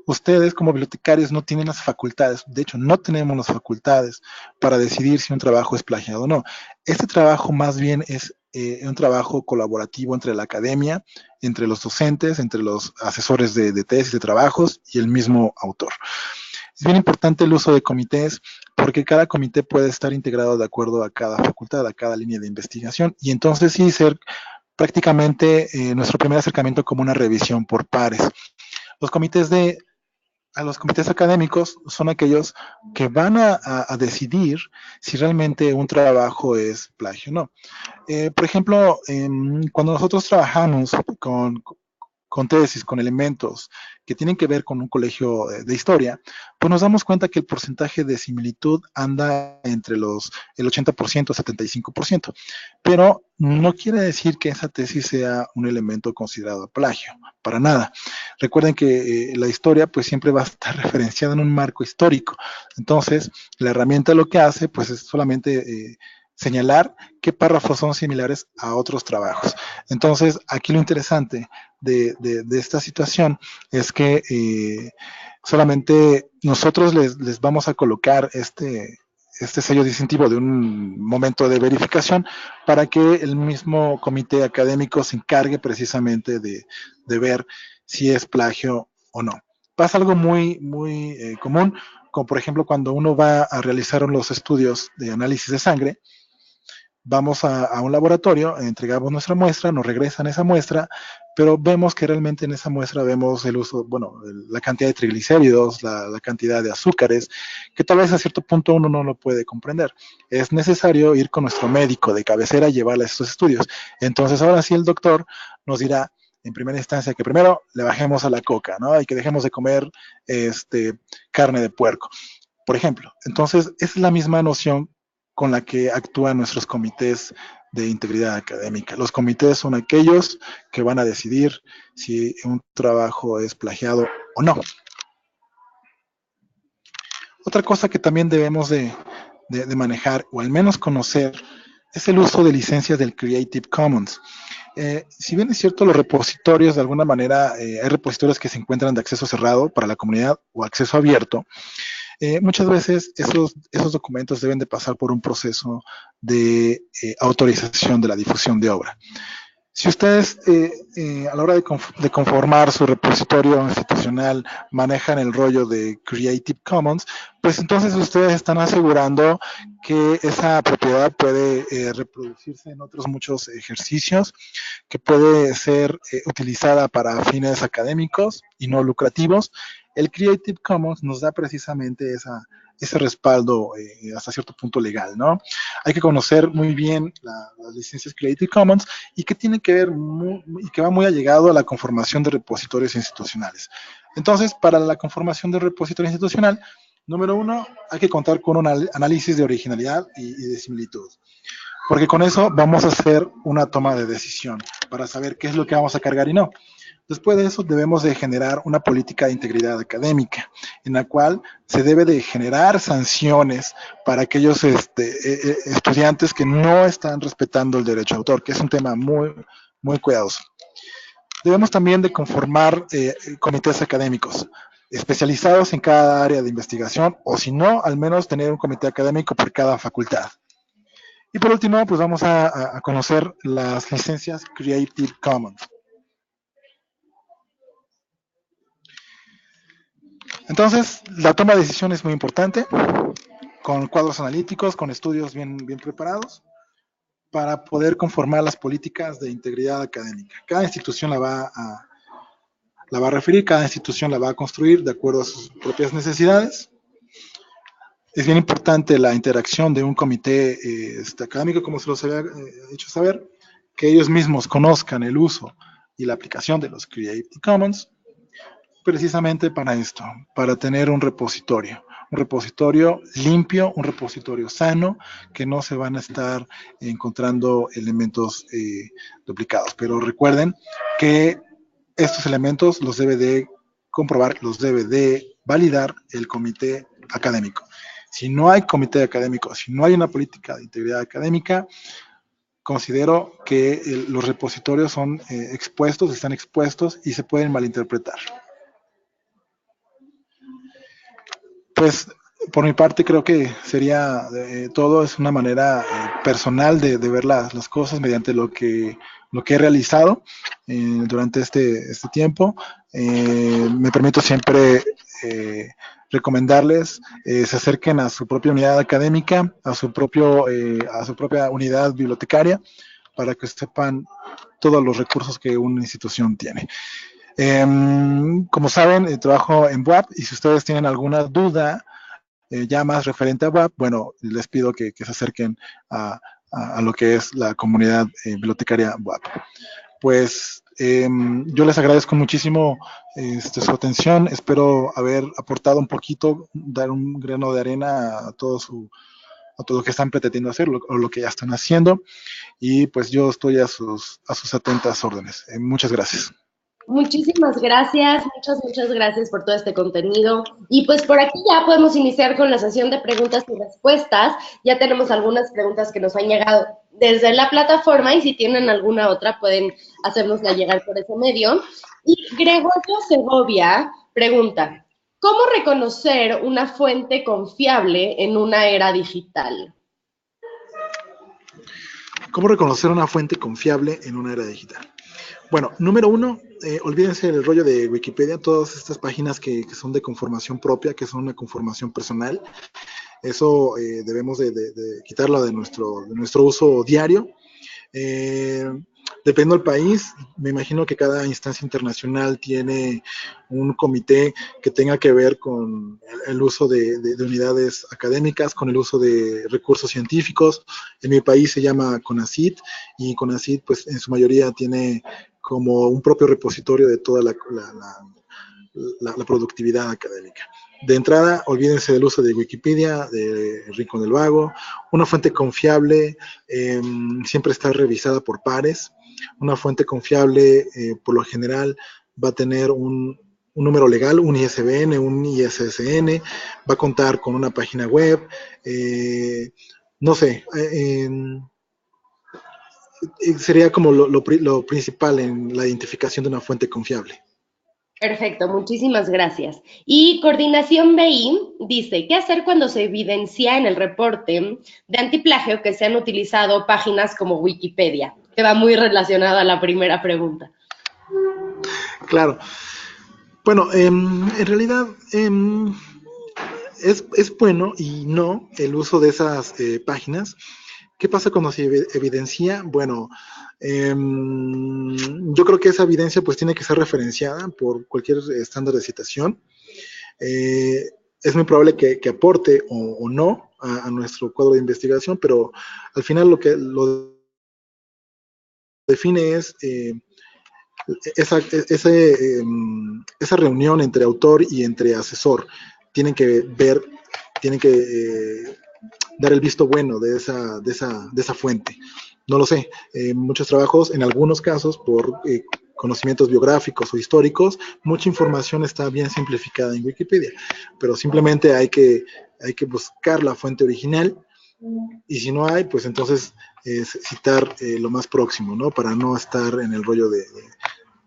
Ustedes como bibliotecarios no tienen las facultades, de hecho no tenemos las facultades para decidir si un trabajo es plagiado o no. Este trabajo más bien es un trabajo colaborativo entre la academia, entre los docentes, entre los asesores de tesis, de trabajos y el mismo autor. Es bien importante el uso de comités porque cada comité puede estar integrado de acuerdo a cada facultad, a cada línea de investigación y entonces sí ser prácticamente nuestro primer acercamiento como una revisión por pares. Los comités a los comités académicos son aquellos que van a decidir si realmente un trabajo es plagio o no. Por ejemplo, cuando nosotros trabajamos con tesis, con elementos que tienen que ver con un colegio de historia, pues nos damos cuenta que el porcentaje de similitud anda entre el 80%, 75%, pero no quiere decir que esa tesis sea un elemento considerado plagio, para nada. Recuerden que la historia pues siempre va a estar referenciada en un marco histórico, entonces la herramienta lo que hace pues es solamente señalar qué párrafos son similares a otros trabajos. Entonces, aquí lo interesante de esta situación es que solamente nosotros les vamos a colocar este sello distintivo de un momento de verificación para que el mismo comité académico se encargue precisamente de ver si es plagio o no. Pasa algo muy común, como por ejemplo cuando uno va a realizar los estudios de análisis de sangre, vamos a un laboratorio, entregamos nuestra muestra, nos regresan esa muestra, pero vemos que realmente en esa muestra vemos el uso, bueno, la cantidad de triglicéridos, la cantidad de azúcares, que tal vez a cierto punto uno no lo puede comprender. Es necesario ir con nuestro médico de cabecera y llevarle a estos estudios. Entonces, ahora sí el doctor nos dirá, en primera instancia, que primero le bajemos a la coca, ¿no? Y que dejemos de comer carne de puerco, por ejemplo. Entonces, es la misma noción con la que actúan nuestros comités de integridad académica. Los comités son aquellos que van a decidir si un trabajo es plagiado o no. Otra cosa que también debemos de manejar, o al menos conocer, es el uso de licencias del Creative Commons. Si bien es cierto, los repositorios, de alguna manera, hay repositorios que se encuentran de acceso cerrado para la comunidad o acceso abierto, muchas veces esos documentos deben de pasar por un proceso de autorización de la difusión de obra. Si ustedes a la hora de conformar su repositorio institucional manejan el rollo de Creative Commons, pues entonces ustedes están asegurando que esa propiedad puede reproducirse en otros muchos ejercicios, que puede ser utilizada para fines académicos y no lucrativos. El Creative Commons nos da precisamente ese respaldo hasta cierto punto legal, ¿no? Hay que conocer muy bien las licencias Creative Commons y que tiene que ver y que va muy allegado a la conformación de repositorios institucionales. Entonces, para la conformación de repositorio institucional, número uno, hay que contar con un análisis de originalidad y de similitud, porque con eso vamos a hacer una toma de decisión para saber qué es lo que vamos a cargar y no. Después de eso debemos de generar una política de integridad académica, en la cual se debe de generar sanciones para aquellos estudiantes que no están respetando el derecho de autor, que es un tema muy cuidadoso. Debemos también de conformar comités académicos especializados en cada área de investigación, o si no, al menos tener un comité académico por cada facultad. Y por último, pues vamos a conocer las licencias Creative Commons. Entonces, la toma de decisión es muy importante, con cuadros analíticos, con estudios bien preparados, para poder conformar las políticas de integridad académica. Cada institución la va a referir, cada institución la va a construir de acuerdo a sus propias necesidades. Es bien importante la interacción de un comité académico, como se los había hecho saber, que ellos mismos conozcan el uso y la aplicación de los Creative Commons, precisamente para esto, para tener un repositorio limpio, un repositorio sano, que no se van a estar encontrando elementos duplicados. Pero recuerden que estos elementos los debe de comprobar, los debe de validar el comité académico. Si no hay comité académico, si no hay una política de integridad académica, considero que los repositorios son están expuestos y se pueden malinterpretar. Pues por mi parte creo que sería todo, es una manera personal de ver las cosas mediante lo que he realizado durante este tiempo. Me permito siempre recomendarles se acerquen a su propia unidad académica, a su propia unidad bibliotecaria, para que sepan todos los recursos que una institución tiene. Como saben, trabajo en WAP y si ustedes tienen alguna duda ya más referente a WAP, bueno, les pido que se acerquen a lo que es la comunidad bibliotecaria WAP. Pues yo les agradezco muchísimo su atención, espero haber aportado un poquito, dar un grano de arena a todo lo que están pretendiendo hacer o lo que ya están haciendo y pues yo estoy a sus atentas órdenes. Muchas gracias. Muchísimas gracias, muchas gracias por todo este contenido. Y pues por aquí ya podemos iniciar con la sesión de preguntas y respuestas. Ya tenemos algunas preguntas que nos han llegado desde la plataforma y si tienen alguna otra pueden hacérnosla llegar por ese medio. Y Gregorio Segovia pregunta, ¿cómo reconocer una fuente confiable en una era digital? ¿Cómo reconocer una fuente confiable en una era digital? Bueno, número uno, olvídense del rollo de Wikipedia, todas estas páginas que son de conformación propia, que son una conformación personal. Eso debemos de quitarlo de nuestro uso diario. Eh, Dependiendo del país, me imagino que cada instancia internacional tiene un comité que tenga que ver con el uso de unidades académicas, con el uso de recursos científicos. En mi país se llama CONACYT y CONACYT pues en su mayoría tiene como un propio repositorio de toda la productividad académica. De entrada, olvídense del uso de Wikipedia, de Rincón del Vago. Una fuente confiable siempre está revisada por pares. Una fuente confiable, por lo general, va a tener un número legal, un ISBN, un ISSN, va a contar con una página web, no sé, sería como lo principal en la identificación de una fuente confiable. Perfecto, muchísimas gracias. Y Coordinación BI dice, ¿qué hacer cuando se evidencia en el reporte de antiplagio que se han utilizado páginas como Wikipedia? Que va muy relacionada a la primera pregunta. Claro. Bueno, en realidad es bueno y no el uso de esas páginas. ¿Qué pasa cuando se evidencia? Bueno, yo creo que esa evidencia pues tiene que ser referenciada por cualquier estándar de citación. Eh, es muy probable que aporte o no a nuestro cuadro de investigación, pero al final lo que lo define es esa, esa reunión entre autor y entre asesor. Tienen que ver, tienen que dar el visto bueno de esa fuente. No lo sé, muchos trabajos, en algunos casos, por conocimientos biográficos o históricos, mucha información está bien simplificada en Wikipedia, pero simplemente hay que buscar la fuente original y si no hay, pues entonces citar lo más próximo, ¿no? Para no estar en el rollo de,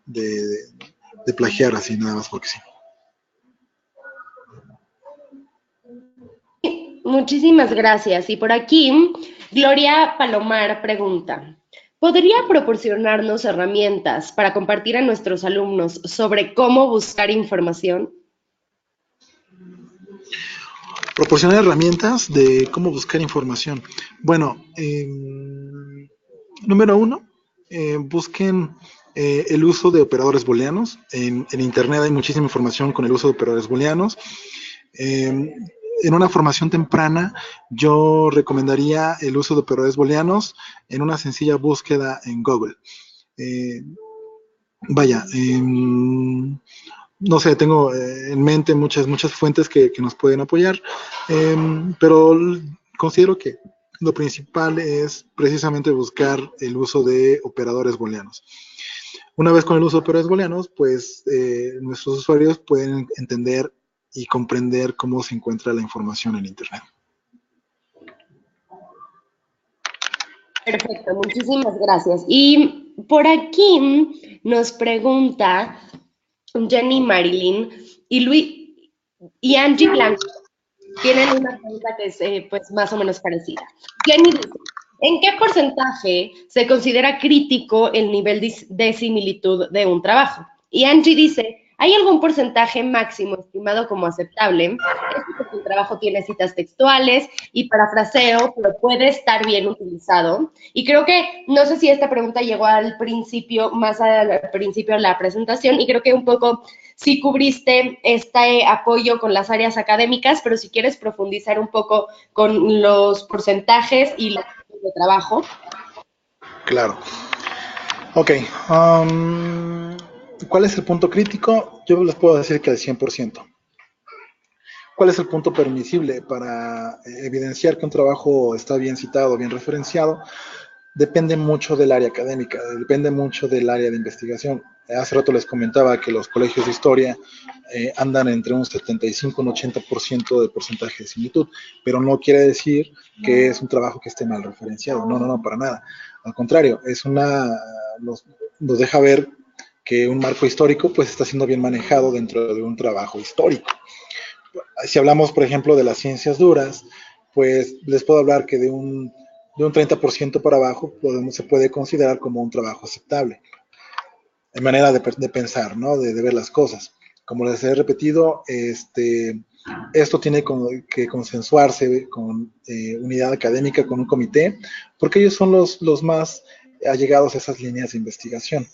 de plagiar así nada más porque sí. Muchísimas gracias. Y por aquí, Gloria Palomar pregunta, ¿podría proporcionarnos herramientas para compartir a nuestros alumnos sobre cómo buscar información? Proporcionar herramientas de cómo buscar información. Bueno, número uno, busquen el uso de operadores booleanos. En Internet hay muchísima información con el uso de operadores booleanos. En una formación temprana, yo recomendaría el uso de operadores booleanos en una sencilla búsqueda en Google. Vaya, no sé, tengo en mente muchas fuentes que nos pueden apoyar, pero considero que lo principal es precisamente buscar el uso de operadores booleanos. Una vez con el uso de operadores booleanos, pues nuestros usuarios pueden entender y comprender cómo se encuentra la información en Internet. Perfecto, muchísimas gracias. Y por aquí nos pregunta Jenny Marilyn y Luis y Angie Blanco. Tienen una pregunta que es pues más o menos parecida. Jenny dice, ¿en qué porcentaje se considera crítico el nivel de similitud de un trabajo? Y Angie dice, ¿hay algún porcentaje máximo estimado como aceptable? Esto el trabajo tiene citas textuales y parafraseo, pero puede estar bien utilizado. Y creo que, no sé si esta pregunta llegó al principio, más al principio de la presentación, y creo que un poco sí cubriste este apoyo con las áreas académicas, pero si quieres profundizar un poco con los porcentajes y los tipos de trabajo. Claro. Ok. ¿Cuál es el punto crítico? Yo les puedo decir que al 100%. ¿Cuál es el punto permisible para evidenciar que un trabajo está bien citado, bien referenciado? Depende mucho del área académica, depende mucho del área de investigación. Hace rato les comentaba que los colegios de historia andan entre un 75 y un 80% de porcentaje de similitud, pero no quiere decir que es un trabajo que esté mal referenciado. No, no, no, para nada. Al contrario, nos deja ver que un marco histórico pues está siendo bien manejado dentro de un trabajo histórico. Si hablamos, por ejemplo, de las ciencias duras, pues les puedo hablar que de un 30% para abajo se puede considerar como un trabajo aceptable. En manera de pensar, ¿no? De ver las cosas. Como les he repetido, esto tiene que consensuarse con unidad académica, con un comité, porque ellos son los más allegados a esas líneas de investigación.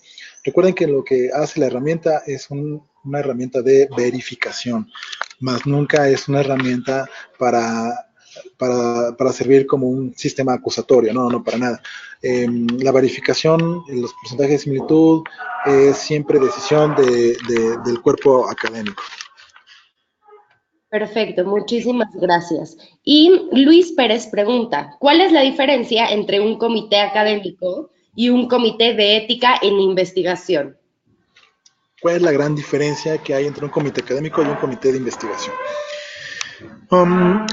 Recuerden que lo que hace la herramienta es una herramienta de verificación, más nunca es una herramienta para servir como un sistema acusatorio, no, no, para nada. La verificación, los porcentajes de similitud, es siempre decisión del cuerpo académico. Perfecto, muchísimas gracias. Y Luis Pérez pregunta, ¿cuál es la diferencia entre un comité académico y un comité de ética en investigación? ¿Cuál es la gran diferencia que hay entre un comité académico y un comité de investigación?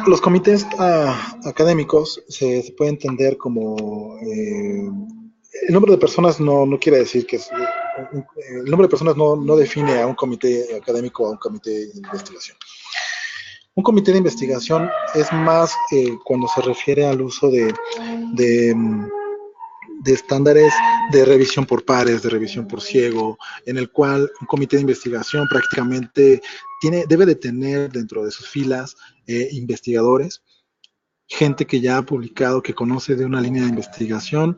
Los comités académicos se puede entender como el número de personas no quiere decir que el número de personas no define a un comité académico o a un comité de investigación. Un comité de investigación es más cuando se refiere al uso de, de estándares de revisión por pares, de revisión por ciego, en el cual un comité de investigación prácticamente debe de tener dentro de sus filas investigadores, gente que ya ha publicado, que conoce de una línea de investigación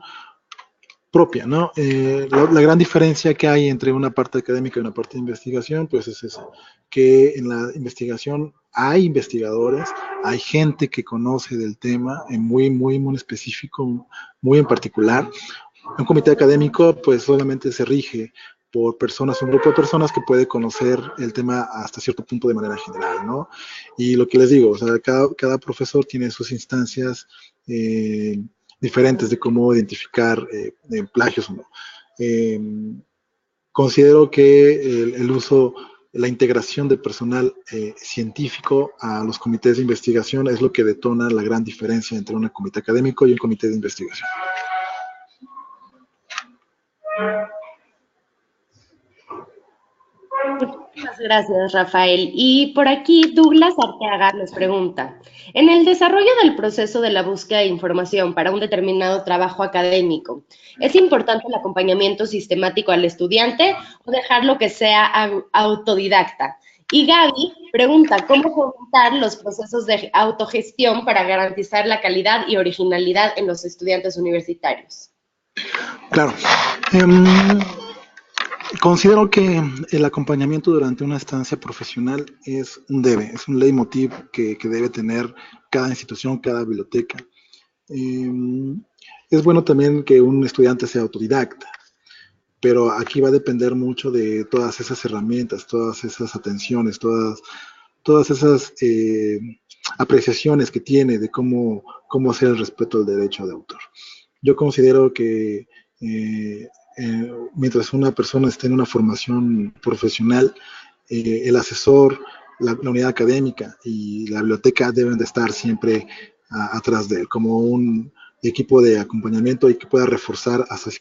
propia, ¿no? La gran diferencia que hay entre una parte académica y una parte de investigación, pues es esa, que en la investigación hay investigadores, hay gente que conoce del tema, muy específico, muy en particular. Un comité académico, pues solamente se rige por personas, un grupo de personas que puede conocer el tema hasta cierto punto de manera general, ¿no? Y lo que les digo, o sea, cada profesor tiene sus instancias diferentes de cómo identificar plagios o no. Eh, Considero que el uso, la integración de personal científico a los comités de investigación es lo que detona la gran diferencia entre un comité académico y un comité de investigación. Muchas gracias, Rafael. Y por aquí Douglas Arteaga nos pregunta, en el desarrollo del proceso de la búsqueda de información para un determinado trabajo académico, ¿es importante el acompañamiento sistemático al estudiante o dejarlo que sea autodidacta? Y Gaby pregunta, ¿cómo fomentar los procesos de autogestión para garantizar la calidad y originalidad en los estudiantes universitarios? Claro. Considero que el acompañamiento durante una estancia profesional es un debe, es un leitmotiv que debe tener cada institución, cada biblioteca. Es bueno también que un estudiante sea autodidacta, pero aquí va a depender mucho de todas esas herramientas, todas esas atenciones, todas esas apreciaciones que tiene de cómo hacer el respeto al derecho de autor. Yo considero que mientras una persona esté en una formación profesional, el asesor, la unidad académica y la biblioteca deben de estar siempre atrás de él, como un equipo de acompañamiento y que pueda reforzar hasta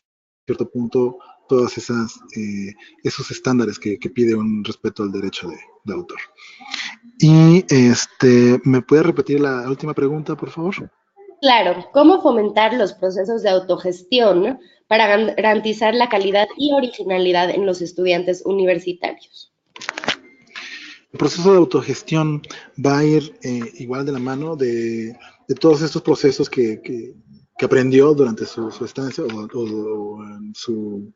cierto punto todas esos estándares que pide un respeto al derecho de autor. Y ¿me puede repetir la última pregunta, por favor? Claro, ¿cómo fomentar los procesos de autogestión para garantizar la calidad y originalidad en los estudiantes universitarios? El proceso de autogestión va a ir igual de la mano de todos estos procesos que aprendió durante su estancia o en su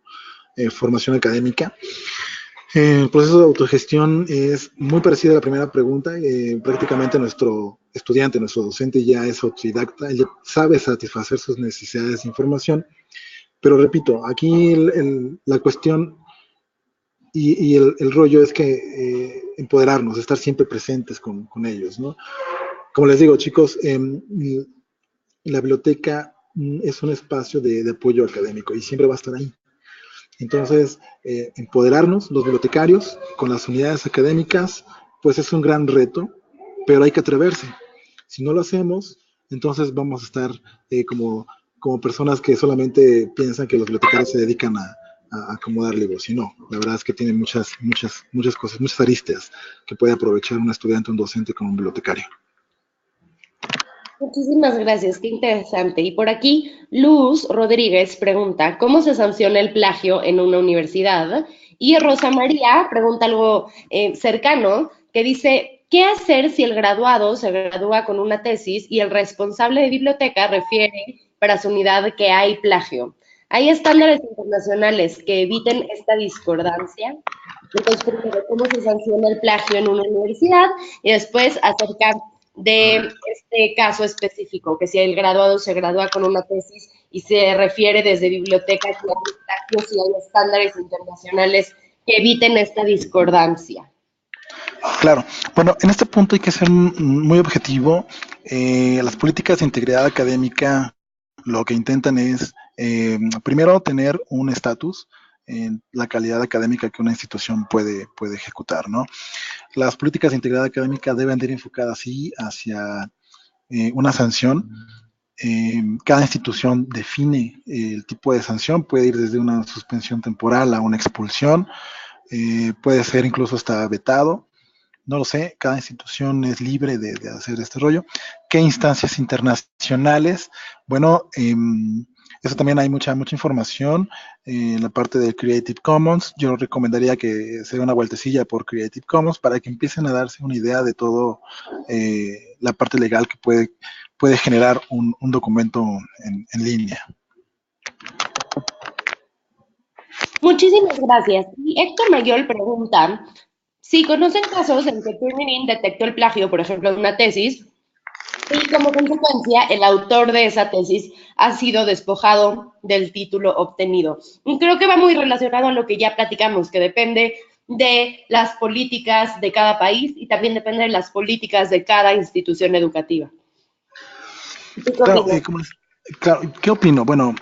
formación académica. El proceso de autogestión es muy parecido a la primera pregunta. Prácticamente nuestro estudiante, nuestro docente ya es autodidacta, ya sabe satisfacer sus necesidades de información, pero repito, aquí la cuestión y el rollo es que empoderarnos, estar siempre presentes con ellos, ¿no? Como les digo, chicos, la biblioteca es un espacio de apoyo académico y siempre va a estar ahí. Entonces, empoderarnos, los bibliotecarios, con las unidades académicas, pues es un gran reto, pero hay que atreverse. Si no lo hacemos, entonces vamos a estar como personas que solamente piensan que los bibliotecarios se dedican a acomodar libros. Y no, la verdad es que tienen muchas cosas, muchas aristas que puede aprovechar un estudiante, un docente como un bibliotecario. Muchísimas gracias, qué interesante. Y por aquí, Luz Rodríguez pregunta, ¿cómo se sanciona el plagio en una universidad? Y Rosa María pregunta algo cercano, que dice, ¿qué hacer si el graduado se gradúa con una tesis y el responsable de biblioteca refiere para su unidad que hay plagio? ¿Hay estándares internacionales que eviten esta discordancia? Entonces, primero, ¿cómo se sanciona el plagio en una universidad? Y después, acerca de este caso específico, que si el graduado se gradúa con una tesis y se refiere desde biblioteca que hay plagios y hay estándares internacionales que eviten esta discordancia. Claro, bueno, en este punto hay que ser muy objetivo. Las políticas de integridad académica lo que intentan es, primero, tener un estatus en la calidad académica que una institución puede ejecutar, ¿no? Las políticas de integridad académica deben de ir enfocadas, sí, hacia una sanción. Cada institución define el tipo de sanción, puede ir desde una suspensión temporal a una expulsión, puede ser incluso hasta vetado. No lo sé, cada institución es libre de hacer este rollo. ¿Qué instancias internacionales? Bueno, eso también hay mucha información en la parte de Creative Commons. Yo recomendaría que se dé una vueltecilla por Creative Commons para que empiecen a darse una idea de todo la parte legal que puede generar un documento en línea. Muchísimas gracias. Y Héctor Mayol pregunta si conocen casos en que Turnitin detectó el plagio, por ejemplo, de una tesis, y como consecuencia el autor de esa tesis ha sido despojado del título obtenido. Y creo que va muy relacionado a lo que ya platicamos, que depende de las políticas de cada país y también depende de las políticas de cada institución educativa. ¿Tú qué Claro, opinas? claro, ¿qué opino? Bueno,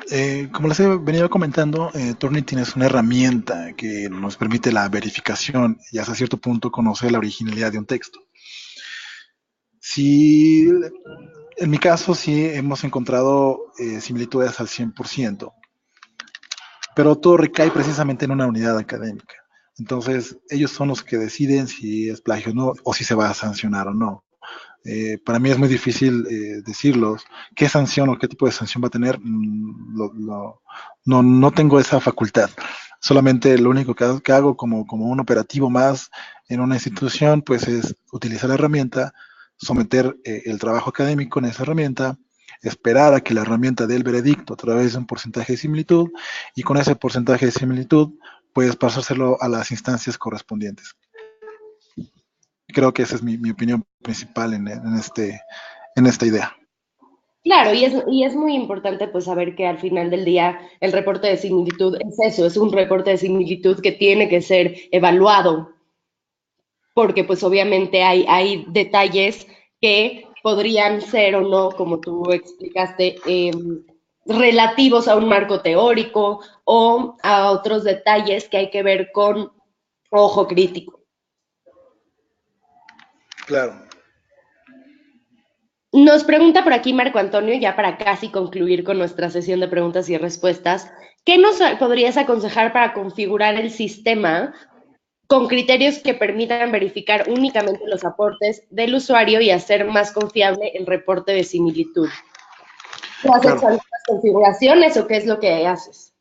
como les he venido comentando, Turnitin es una herramienta que nos permite la verificación y hasta cierto punto conocer la originalidad de un texto. Si, en mi caso, sí hemos encontrado similitudes al 100%, pero todo recae precisamente en una unidad académica. Entonces, ellos son los que deciden si es plagio o no, o si se va a sancionar o no. Para mí es muy difícil decirlos qué sanción o qué tipo de sanción va a tener. No tengo esa facultad. Solamente lo único que hago como un operativo más en una institución, pues es utilizar la herramienta, someter el trabajo académico en esa herramienta, esperar a que la herramienta dé el veredicto a través de un porcentaje de similitud y con ese porcentaje de similitud, pues pasárselo a las instancias correspondientes. Creo que esa es mi opinión principal en esta idea. Claro, y es muy importante pues saber que al final del día el reporte de similitud es eso, es un reporte de similitud que tiene que ser evaluado, porque pues obviamente hay detalles que podrían ser o no, como tú explicaste, relativos a un marco teórico o a otros detalles que hay que ver con ojo crítico. Claro. Nos pregunta por aquí Marco Antonio, ya para casi concluir con nuestra sesión de preguntas y respuestas, ¿qué nos podrías aconsejar para configurar el sistema con criterios que permitan verificar únicamente los aportes del usuario y hacer más confiable el reporte de similitud? ¿Tú has Claro, hecho algunas configuraciones o qué es lo que haces?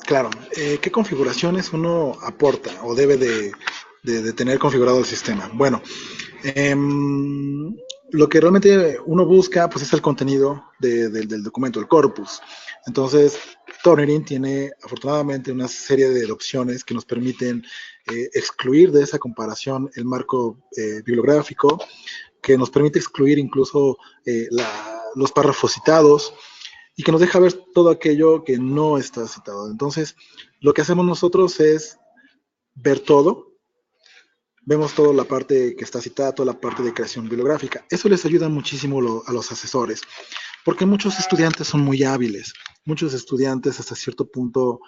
claro. ¿Qué configuraciones uno aporta o debe de tener configurado el sistema. Bueno, lo que realmente uno busca pues es el contenido del documento, el corpus. Entonces, Turnitin tiene afortunadamente una serie de opciones que nos permiten excluir de esa comparación el marco bibliográfico, que nos permite excluir incluso los párrafos citados y que nos deja ver todo aquello que no está citado. Entonces, lo que hacemos nosotros es ver todo, vemos toda la parte que está citada, toda la parte de creación bibliográfica. Eso les ayuda muchísimo a los asesores, porque muchos estudiantes son muy hábiles. Muchos estudiantes hasta cierto punto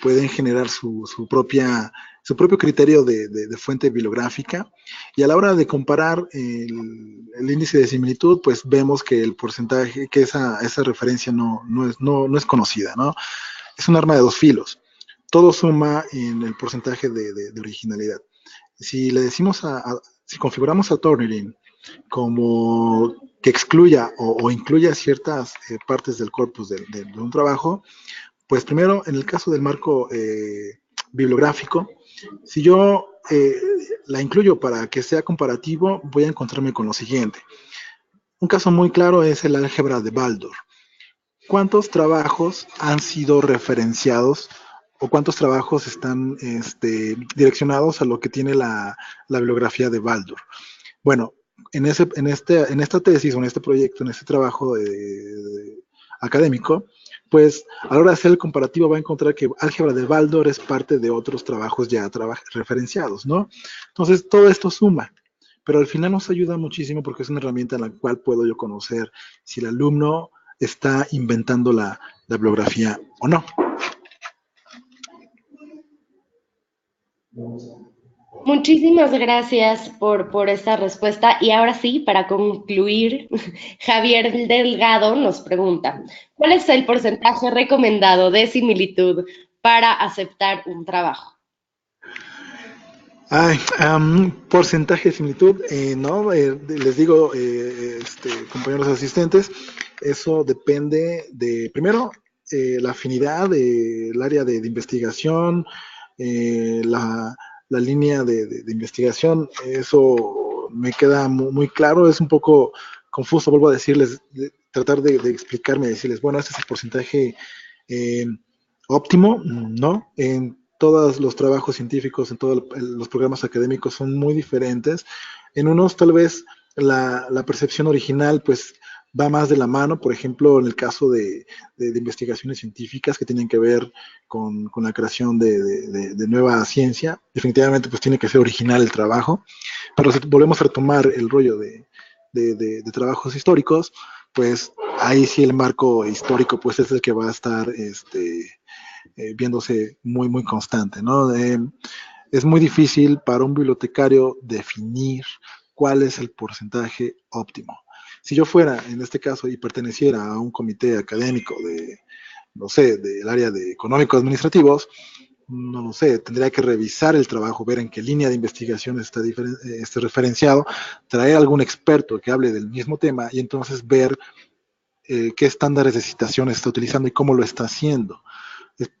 pueden generar su propio criterio de fuente bibliográfica, y a la hora de comparar el índice de similitud, pues vemos que el porcentaje, que esa referencia no es conocida, ¿no? Es un arma de dos filos. Todo suma en el porcentaje de originalidad. Si le decimos si configuramos a Turnitin como que excluya o incluya ciertas partes del corpus de un trabajo, pues primero, en el caso del marco bibliográfico, si yo la incluyo para que sea comparativo, voy a encontrarme con lo siguiente. Un caso muy claro es el álgebra de Baldor. ¿Cuántos trabajos han sido referenciados o cuántos trabajos están direccionados a lo que tiene la bibliografía de Baldor? Bueno, en esta tesis o en este proyecto, en este trabajo académico, pues a la hora de hacer el comparativo va a encontrar que álgebra de Baldor es parte de otros trabajos ya referenciados, ¿no? Entonces, todo esto suma, pero al final nos ayuda muchísimo porque es una herramienta en la cual puedo yo conocer si el alumno está inventando la bibliografía o no. Muchísimas gracias por esta respuesta. Y ahora sí, para concluir, Javier Delgado nos pregunta, ¿cuál es el porcentaje recomendado de similitud para aceptar un trabajo? Ay, porcentaje de similitud, no, les digo, compañeros asistentes, eso depende de, primero, la afinidad del área de investigación, la línea de investigación, eso me queda muy claro, es un poco confuso, vuelvo a decirles, tratar de explicarme, decirles, bueno, este es el porcentaje eh, óptimo, ¿no? En todos los trabajos científicos, en todos los programas académicos son muy diferentes. En unos tal vez la percepción original pues va más de la mano, por ejemplo, en el caso de investigaciones científicas que tienen que ver con la creación de nueva ciencia, definitivamente pues tiene que ser original el trabajo, pero si volvemos a retomar el rollo de trabajos históricos, pues ahí sí el marco histórico pues es el que va a estar viéndose muy constante, ¿no? Es muy difícil para un bibliotecario definir cuál es el porcentaje óptimo. Si yo fuera, en este caso, y perteneciera a un comité académico no sé, del área de económicos administrativos, no lo sé, tendría que revisar el trabajo, ver en qué línea de investigación está referenciado, traer algún experto que hable del mismo tema y entonces ver qué estándares de citación está utilizando y cómo lo está haciendo.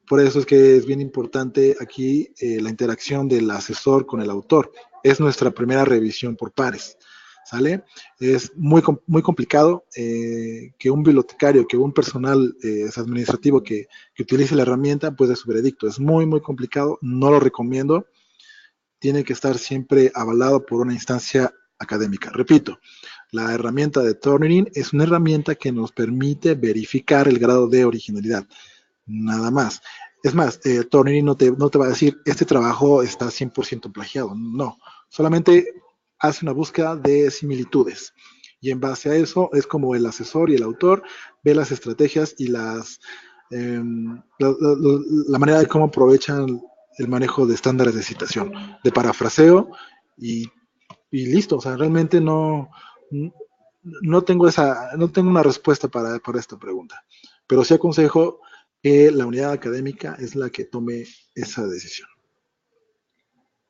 Por eso es que es bien importante aquí la interacción del asesor con el autor. Es nuestra primera revisión por pares, ¿sale? Es muy complicado que un bibliotecario, que un personal administrativo que utilice la herramienta, pues de su veredicto. Es muy complicado, no lo recomiendo. Tiene que estar siempre avalado por una instancia académica. Repito, la herramienta de Turnitin es una herramienta que nos permite verificar el grado de originalidad. Nada más. Es más, Turnitin no te va a decir, este trabajo está 100% plagiado. No, solamente hace una búsqueda de similitudes. Y en base a eso es como el asesor y el autor ve las estrategias y la manera de cómo aprovechan el manejo de estándares de citación, de parafraseo y, y listo. O sea, realmente no tengo una respuesta para esta pregunta, pero sí aconsejo que la unidad académica es la que tome esa decisión.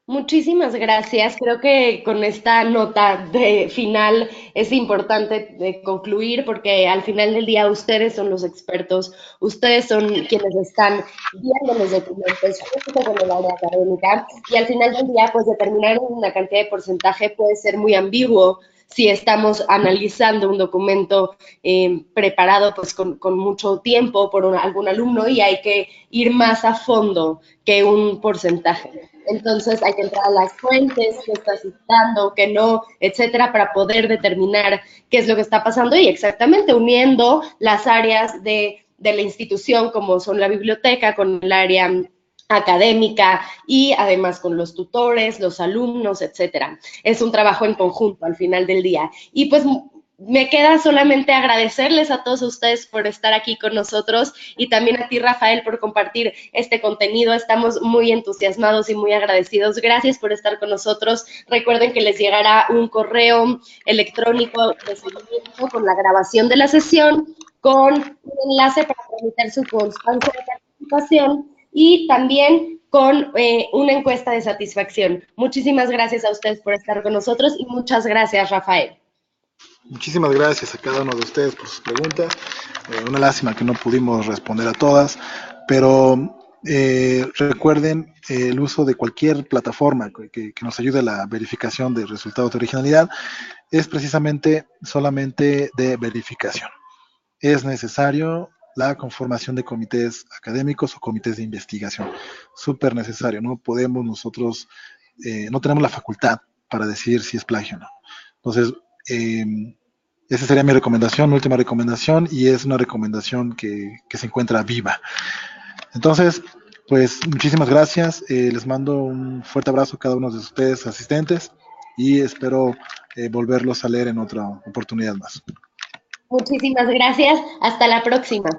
Muchísimas gracias. Creo que con esta nota de final es importante de concluir porque al final del día ustedes son los expertos, ustedes son quienes están viendo los documentos junto con el área académica y al final del día pues determinar una cantidad de porcentaje puede ser muy ambiguo si estamos analizando un documento preparado pues con mucho tiempo por algún alumno y hay que ir más a fondo que un porcentaje. Entonces hay que entrar a las fuentes, qué está citando, qué no, etcétera, para poder determinar qué es lo que está pasando y exactamente uniendo las áreas de la institución, como son la biblioteca, con el área académica y además con los tutores, los alumnos, etcétera. Es un trabajo en conjunto al final del día. Y pues me queda solamente agradecerles a todos ustedes por estar aquí con nosotros y también a ti, Rafael, por compartir este contenido. Estamos muy entusiasmados y muy agradecidos. Gracias por estar con nosotros. Recuerden que les llegará un correo electrónico de seguimiento con la grabación de la sesión, con un enlace para tramitar su constancia de participación y también con una encuesta de satisfacción. Muchísimas gracias a ustedes por estar con nosotros y muchas gracias, Rafael. Muchísimas gracias a cada uno de ustedes por sus preguntas. Una lástima que no pudimos responder a todas, pero recuerden el uso de cualquier plataforma que nos ayude a la verificación de resultados de originalidad es precisamente solamente de verificación. Es necesario la conformación de comités académicos o comités de investigación. Súper necesario, no podemos nosotros, no tenemos la facultad para decir si es plagio o no. Entonces, eh, esa sería mi recomendación, mi última recomendación, y es una recomendación que se encuentra viva. Entonces, pues muchísimas gracias. Les mando un fuerte abrazo a cada uno de ustedes asistentes y espero volverlos a leer en otra oportunidad más. Muchísimas gracias. Hasta la próxima.